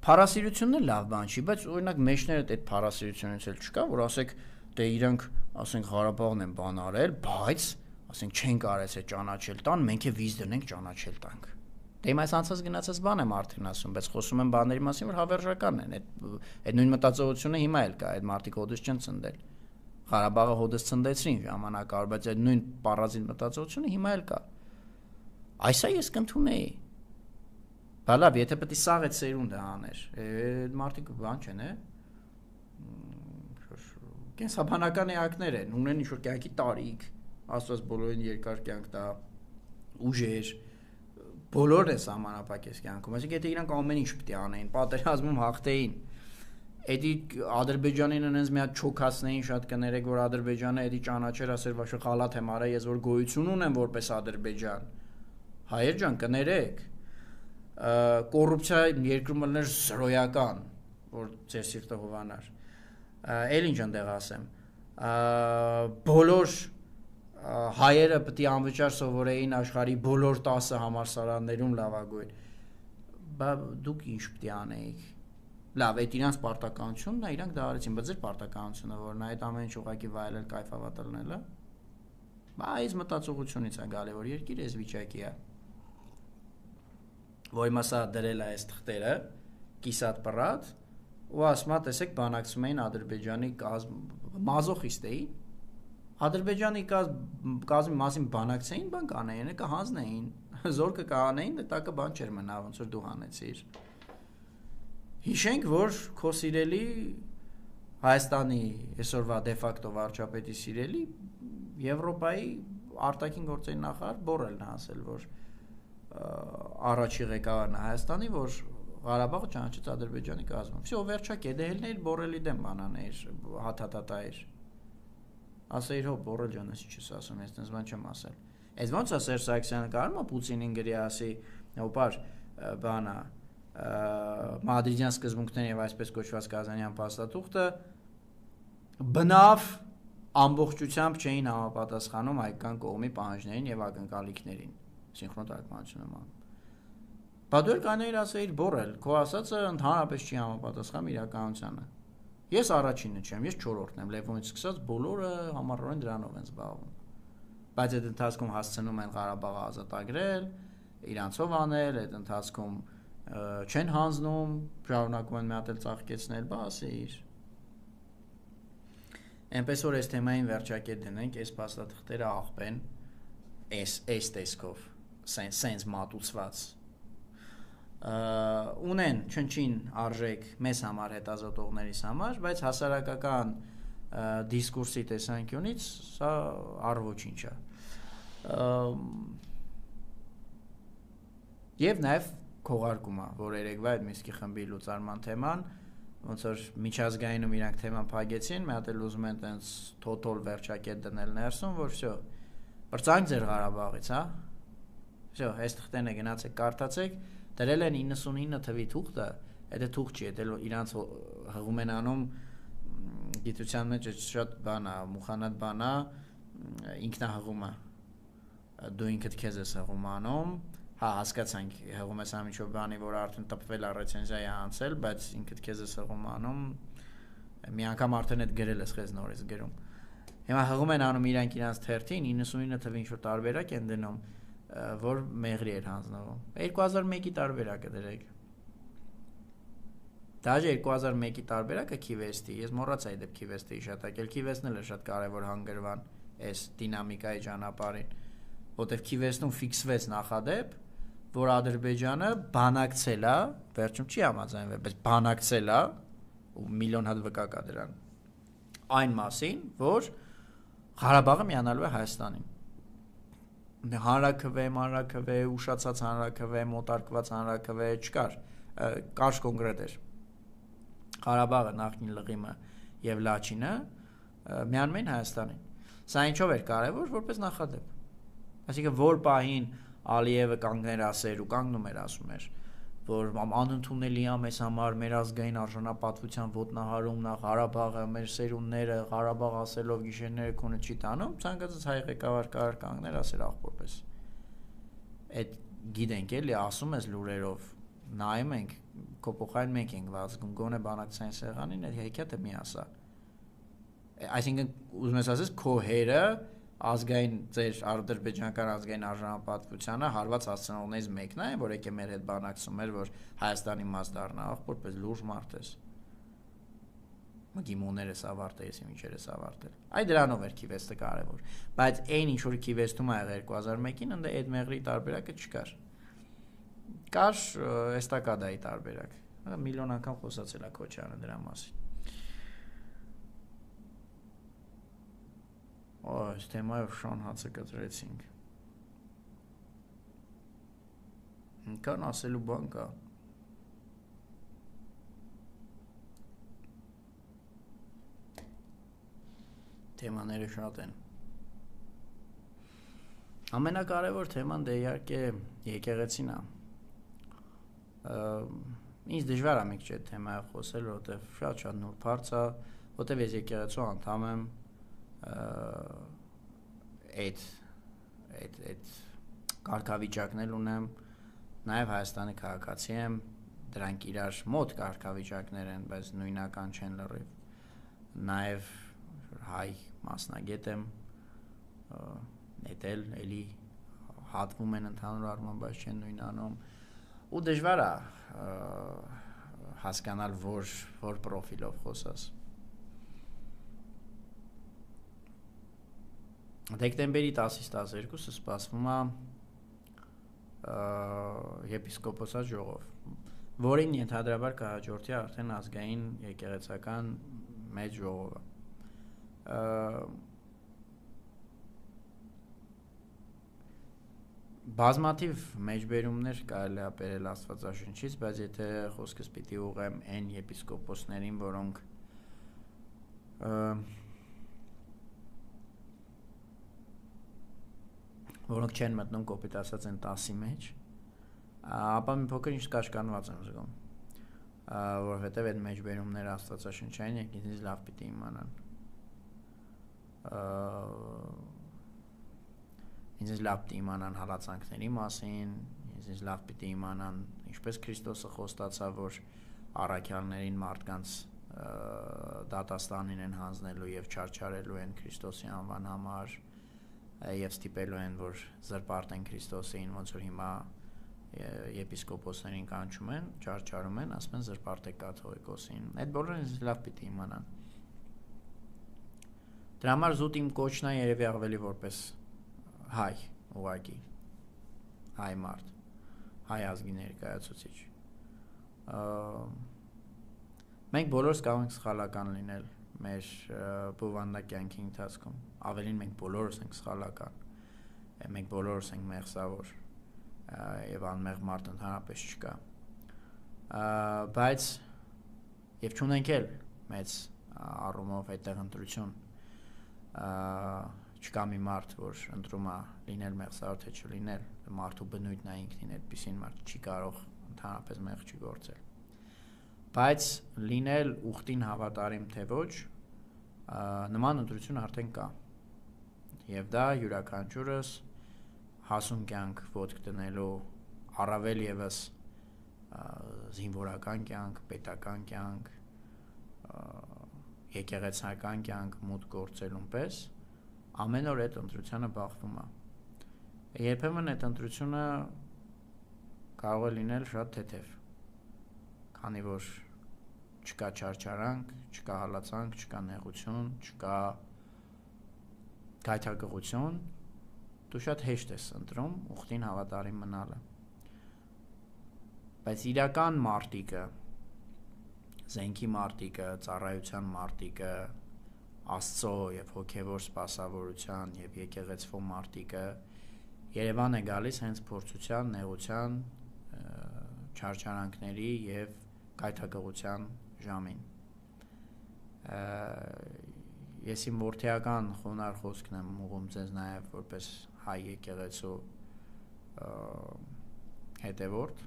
փարասիրությունն էլ լավ բան չի, բայց օրինակ մեջները այդ փարասիրությունից էլ չկա, որ ասեք, դե իրանք, ասենք Ղարաբաղն են բան արել, բայց ասենք չեն կարես է ճանաչել տան, մենք է վիզ դնենք ճանաչել տանք։ Դե իմ այս անցած գնացած բան եմ արդեն ասում, բայց խոսում եմ բաների մասին, որ հավերժական են։ Այդ նույն մտածողությունը հիմա էլ կա, այդ մարդիկ հոդս չեն ցնդել։ Ղարաբաղը հոդս ցնդեցրին ժամանակավոր, բայց այդ նույն պարազիտ մտածողությունը հիմա էլ կա։ Այսա ես կընդունեի։ Բա լավ, եթե պետք է սաղ այդ սերունդը աներ, այդ մարդիկ բան չեն, կենսաբանական էակներ են, ունեն ինչ-որ կյանքի տարիք, Աստված բոլորին երկար կյանք տա, ուժեր, բոլորն է սահմանափակես կյանքում, այսինքն եթե իրանք ամեն ինչ պետք է անեին, պատերազմում հաղթեին, էդի Ադրբեջանին այնպես մի հատ չոքացնեին, շատ կներեք, որ Ադրբեջանը էդի ճանաչեր, ասեր վաշը խալաթ եմ արա, ես որ գոյություն ունեմ որպես Ադրբեջան, հայեր ջան, կներեք, կոռուպցիա երկրում ելներ զրոյական, որ ձեր սիրտը հովանար, էլ ինչ ընդեղ ասեմ, բոլոր հայերը պետք է անվճար սովորեին աշխարհի բոլոր 10 համալսարաններում լավագույն, բա դուք ինչ պետք է անեիք, լավ, այդ իրանց պարտականությունն է, իրանք դա արեցին, բայց ձեր պարտականությունը, որն է այդ ամեն ինչ ուղղակի վայելել, կայֆավատել լինելը, բա այս մտածողությունից է գալի, որ երկիրը այս վիճակի է, որ հիմա սա դրել է այս թղթերը, կիսատ պռատ, ու ասում է, տեսեք, բանակցում էին Ադրբեջանի մազոխիստ էին, Ադրբեջանի կազմի մասին բանակցեին, բան կանեին, կա հանձնեին, զորքը կանեին, դե տակը բան չէր մնա, ոնց որ դու հանեցիր։ Հիշենք, որ քո սիրելի Հայաստանի այսօրվա դեֆակտո վարչապետի սիրելի Եվրոպայի արտաքին գործերի նախարար Բորելն է ասել, որ առաջի ղեկավարն է Հայաստանի, որ Ղարաբաղը ճանաչեց Ադրբեջանի կազմում։ Всё, վերջակ է, դե հելներ Բորելի դեմ բանաներ, հաթաթաթայր։ Ասեիր հո Բորել ջան, ես չես ասում, ես տես բան չեմ ասել։ Այս ոնց է Սերժ Սարգսյանը կարող է Պուտինին գրի ասի, հոպար բանա Մադրիդյան սկզբունքներն եւ այսպես կոչված Կազանյան փաստաթուղթը բնավ ամբողջությամբ չէին համապատասխանում հայկական կողմի պահանջներին եւ ակնկալիքներին սինխրոն թարգմանությունում անում։ Բա դու կանեիր ասեիր բորել, քո ասածը ընդհանրապես չի համապատասխանում իրականությանը։ Ես առաջինը չեմ, ես չորրորդն եմ, Լևոնից սկսած բոլորը համառորեն դրանով են զբաղվում։ Բայց այդ ընթացքում հասցնում են Ղարաբաղը ազատագրել, իրանցով անել, այդ ընթացքում չեն հանձնում, շարունակում են մի հատ էլ ծաղկեցնել, բա ասեիր։ Այնպես որ այս թեմային վերջակետ դնենք, այս փաստաթղթերը աղբեն այս տեսքով, սենց մատուցված ունեն չնչին արժեք մեզ համար հետազոտողներիս համար, բայց հասարակական դիսկուրսի տեսանկյունից սա առ-ոչինչ է։ Եվ նաև քողարկում է, որ երեկվա այդ Մինսկի խմբի լուծարման թեման, ոնց որ միջազգայինում իրանք թեման փակեցին, մի հատ էլ ուզում են տենց թոթոլ վերջակետ դնել ներսում, որ всё, բրծանք ձեր Ղարաբաղից, հա։ Всё, այս թղթերը գնացեք, կարդացեք, դրել են 99 թվի թուղթը, դա թուղթ չի, դա իրանց հղում են անում գիտության մեջ շատ բան է, մուխանատ բան է, ինքնահղումը։ Դու ինքդ քեզ ես հղում անում, հա, հասկացանք, հղում ես ամիջով բանի, որ արդեն տպվել է ռեցենզիա անցել, բայց ինքդ քեզ ես հղում անում, մի անգամ արդեն այդ գրել ես խես նորից գրում։ Հիմա հղում են անում իրանք իրանց թերթին 99 թվին ինչ-որ տարբերակ են դնում, որ մեղրի էր հանձնվում։ 2001-ի տարբերակը դրեք։ Դաժե 2001-ի տարբերակը Քիվեստի, ես մոռացա այդ Քիվեստի հիշատակել, Քիվեստն էլ է շատ կարևոր հանգրվան այս դինամիկայի ճանապարհին, որտեղ Քիվեստում ֆիքսվեց նախադեպ, որ Ադրբեջանը բանակցել է, վերջում չի համաձայնվել, բայց բանակցել է, ու միլիոն հատ վկա կա դրան, այն մասին, որ Ղարաբաղը միանալու է Հայաստանին։ Հանրաքվե, ուշացած հանրաքվե, մոտարկված հանրաքվե չկար, կարճ կոնկրետ էր։ Ղարաբաղը, նախնի Լղիմը եւ Լաչինը միանում են Հայաստանին։ Սա ինչով էր կարևոր, որպես նախադեպ։ Այսինքն որ պահին Ալիևը կանգներ ասեր ու կանգնում էր ասում էր, որ անընդունելի է մեզ համար մեր ազգային արժանապատվության ոտնահարումն է, Ղարաբաղը, մեր սերունդները, Ղարաբաղ ասելով գիշերները քունը չի տանում, ցանկացած հայ ղեկավար կարող կանգներ ասել աղբորպես։ Այդ գիտենք էլի, ասում ես լուրերով, նայում ենք, քո փոխարեն մենք ենք վազգում, գոնե բանակցային սեղանին, այդ հեքիաթը մի ասա։ Այսինքն ուզում ես ասես քո հերը ազգային ձեր ադրբեջանական ազգային արժանապատվությանը հարված հասցնողներից մեկն է, որ եկե մեր հետ բանակցում էր, որ Հայաստանի մաս դառնա, որպես լուրջ մարդ ես։ Գիմոներս ավարտել, ես ինչեր ես ավարտել։ Այ դրանով էր Քիվեստը կարևոր։ Բայց այն ինչ որ Քիվեստում ա եղել 2001-ին, ընդ այդ մեղրի տարբերակը չկար։ Կար էստակադայի տարբերակ։ Միլիոն անգամ խոսացել է Քոչյանը դրա մասին։ Այս թեմայով շան հացը կտրեցինք։ Կան ասելու բան կա։ Թեմաները շատ են։ Ամենակարևոր թեման դե իհարկե եկեղեցին է։ Ինձ դժվար է մի քիչ այդ թեմայով խոսել, որովհետև շատ նուրբ հարց է, որովհետև ես եկեղեցու անդամ եմ, այդ կարգավիճակներ ունեմ, նաև Հայաստանի քաղաքացի եմ, դրանք իրար մոտ կարգավիճակներ են, բայց նույնական չեն լրիվ, նաև հայ մասնագետ եմ, էդ էլի հատվում են ընդհանուր առմամբ, բայց չեն նույնանում, ու դժվար է հասկանալ որ պրոֆիլով խոսած։ Դեկտեմբերի 10-ից 12-ը սպասվում է եպիսկոպոսած ժողով, որին ենթադրաբար կհաջորդի արդեն ազգային եկեղեցական մեծ ժողովը։ Բազմաթիվ մեջբերումներ կարելի է բերել Աստվածաշնչից, բայց եթե խոսքս պիտի ուղղեմ այն եպիսկոպոսներին, որոնք չեն մտնում կոպիտ ասած են 10-ի մեջ, ապա մի փոքր ինչ կաշկանված եմ զգում, որովհետև այդ մեջբերումները Աստվածաշնչային եկեղեցից լավ պիտի իմանան։ ինձ լավ պիտի իմանան հալածանքների մասին, ինձ լավ պիտի իմանան ինչպես Քրիստոսը խոստացավ, որ առաքյալներին մարդկանց դատաստանին են հանձնելու եւ չարչարելու են Քրիստոսի անվան համար եւ ստիպելու են, որ զրպարտեն Քրիստոսին, ոնց որ հիմա եպիսկոպոսներին կանչում են, չարչարում են, ասում են զրպարտեք կաթողիկոսին։ Այդ բոլորը ինձ լավ պիտի իմանան։ Դրա համար զուտ իմ կոչն է երևի ավելի որպես հայ, ուղղակի հայ մարդ, հայ ազգի ներկայացուցիչ։ Մենք բոլորս կարող ենք սխալական լինել մեր բովանդակյանքի ընթացքում, ավելին մենք բոլորս ենք սխալական, մենք բոլորս ենք մեղսավոր եւ անմեղ մարդ ընդհանրապես չկա, բայց եւ չունենք էլ մեծ առումով այդտեղ ընտրություն, չկա մի մարդ, որ ընտրում է լինել մեղսավոր թե չլինել, մարդու բնույթն է ինքնին այդպիսին մարդ չի կարող ընդհանրապես մեղ չի գործել, բայց լինել ուխտին հավատարիմ թե ոչ, նման ընտրություն արդեն կա եւ դա յուրաքանչյուրս հասուն կյանք ոտք դնելու առավել եւս զինվորական կյանք, պետական կյանք, եկեղեցական կյանք մուտք գործելուն պես ամեն օր այդ ընտրությունը բախվում է։ Երբեմն այդ ընտրությունը կարող է լինել շատ թեթև, քանի որ չկա չարչարանք, չկա հալածանք, չկա նեղություն, չկա գայթակղություն, դու շատ հեշտ ես ընտրում ուխտին հավատարիմ մնալը։ Բայց իրական մարտիկը, զենքի մարտիկը, ծառայության մարտիկը, Աստծո եւ հոգեվոր սպասավորության եւ եկեղեցվո մարտիկը Երևան է գալիս հենց փորձության, նեղության, չարչարանքների եւ գայթակղության ժամին։ Ես իմ որդեական խոնար խոսքն եմ ուղղում ձեզ նաեւ որպես հայ եկեղեցու հետևորդ,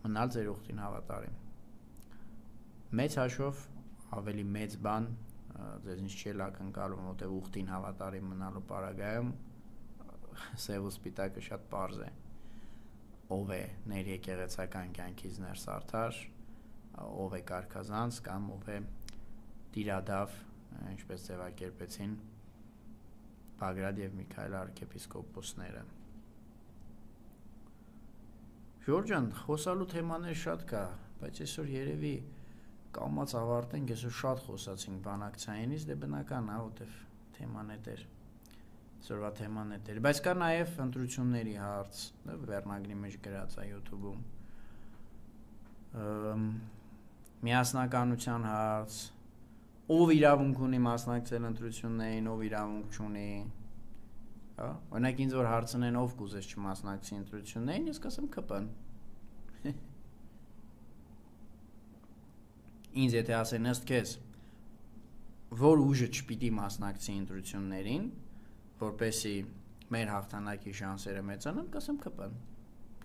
մնալ ձեր ուխտին հավատարիմ։ Մեծ հաշվով ավելի մեծ բան ձեզնից չի ակնկալում, որտեղ ուխտին հավատարիմ մնալու պարագայում սև ու սպիտակը շատ պարզ է։ Ով է ներեկեղեցական կյանքից ներս արդար, ով է կարգազանց կամ ով է տիրադավ, ինչպես ձևակերպեցին Բագրատ եւ Միքայել arczepiskopos-ները։ Ժորժան, խոսալու թեմաներ շատ կա, բայց այսօր երևի կամած ավարտենք, այսօր շատ խոսացինք բանակցայինից, դե բնական է, որտեվ թեման է դեր, սորվա թեման է դեր, բայց կա նաև ընտրությունների հարց, վերնագրի մեջ գրած է YouTube-ում, միասնականության հարց, ով իրավունք ունի մասնակցել ընտրություններին, ով իրավունք չունի, օրինակ ինձ որ հարցնեն ով կուզես չմասնակցի ընտրություններին, ես կասեմ ԿՊ-ն։ Ինձ եթե ասեն ըստ քեզ, որ ուժը չպիտի մասնակցի ընտրություններին, որպեսզի մեր հաղթանակի շանսերը մեծանան, կասեմ ԿՊ-ն։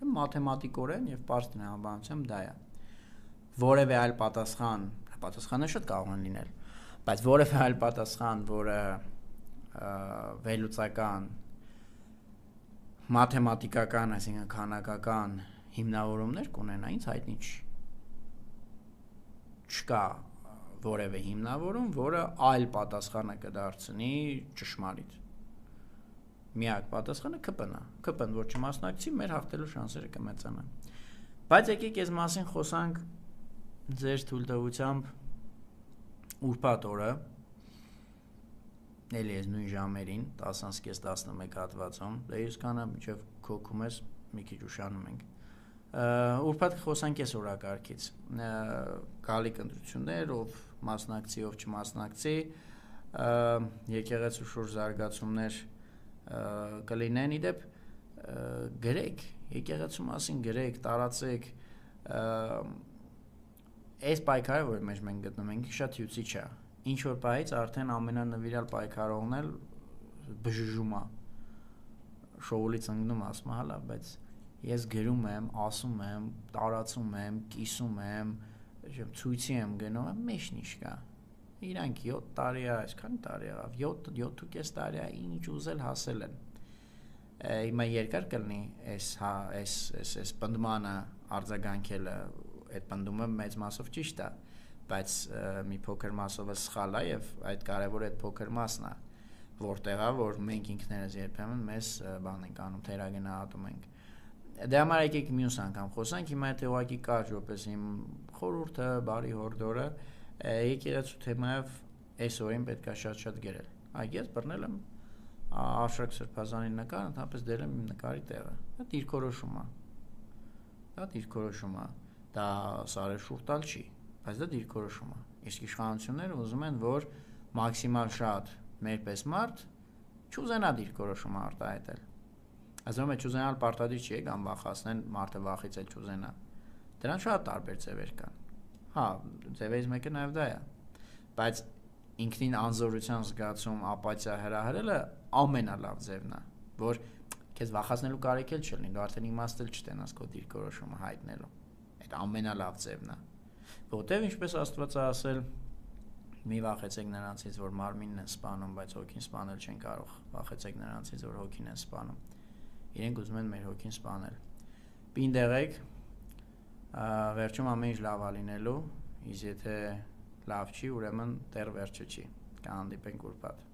Մաթեմատիկորեն եւ պարզ տնտեսաբանությամբ դա է։ Որևէ այլ պատասխանը շատ կարող են լինել, բայց որևէ այլ պատասխան, որը վերլուծական, մաթեմատիկական, այսինքն քանակական հիմնավորումներ կունենա, ինձ հայտնի չի։ Չկա որևէ հիմնավորում, որը այլ պատասխանը կդարձնի ճշմարիտ։ Միակ պատասխանը ԿՊ-ն է։ ԿՊ-ն որ չմասնակցի, մեր հաղթելու շանսերը կմեծանան։ Բայց եկեք այս մասին խոսանք ձեր թույլտվությամբ ուրբաթ օրը, էլի այս նույն ժամերին, 10:30-11 հատվածում, դե ես կանա մինչև քոքում ես, մի քիչ ուշանում ենք։ Ուրբաթ խոսանք այս օրակարգից, գալիք ընտրություններ, ով մասնակցի, ով չմասնակցի, եկեղեցու շուրջ զարգացումներ կլինեն, իդեպ գրեք, եկեղեցու մասին գրեք, տարածեք, այս պայքարը, որ մեջ մենք գտնում ենք, շատ հյուծիչ է, ինչ որ պահից արդեն ամենանվիրալ պայքարողն էլ բժժում է, շոուլից ընկնում ասում է, հալա, բայց ես գրում եմ, ասում եմ, տարածում եմ, կիսում եմ, ցույցի եմ գնում, մեջ ինչ կա։ իրանք 7 տարի է, այսքան տարի եղավ, 7.5 տարի է, ինչ ուզել հասել են։ Հիմա երկար կլինի այս պնդմանը արձագանքելը, այդ պնդումը մեծ մասով ճիշտ է, բայց մի փոքր մասով է սխալ է եւ այդ կարևոր այդ փոքր մասն է, որտեղ է, որ մենք ինքներս երբեմն մեզ բան ենք անում, թերագնահատում ենք։ Դե համար եկեք մյուս անգամ խոսանք, հիմա եթե ուղղակի կար որպես իմ խորհուրդը, բարի հորդորը, եկեղեցու թեմայով այս օրին պետք է շատ գրել։ Ես բռնել եմ Արշակ Սրբազանի նկար, ընդհանրապես դել եմ իմ նկարի տեղը։ Դա դիրքորոշում է։ Դա Սարե շուրտալ չի, բայց դա դիրքորոշում է։ Իսկ իշխանությունները ուզում են, որ մաքսիմալ շատ մերպես մարդ չուզենա դիրքորոշումը արտահայտել։ Ասում եմ, չուզենալ պարտադիր չի, կամ վախացնեն մարդը վախից էլ չուզենա։ Դրան շատ տարբեր ձևեր կան։ Հա, ձևերից մեկը նաև դա է։ Բայց ինքնին անզորության զգացում, ապաթիա հրահրելը ամենալավ ձևն է, որ քեզ վախացնելու կարիք էլ չլինի, դու արդեն իմաստ էլ չտենաս քո դիրքորոշումը հայտնելու։ Այդ ամենալավ ձևն է։ Որտեւ ինչպես Աստված է ասել, մի վախեցեք նրանցից, որ մարմինն են սպանում, բայց հոգին սպանել չեն կարող։ Վախեցեք նրանցից, որ հոգին են սպանում։ Իրենք ուզում են մեր հոգին սպանել։ Պինդ եղեք, վերջում ամեն ինչ լավ է լինելու, իսկ եթե լավ չի, ուրեմն դեռ վերջը չի։ Կհանդիպենք ուրբաթ։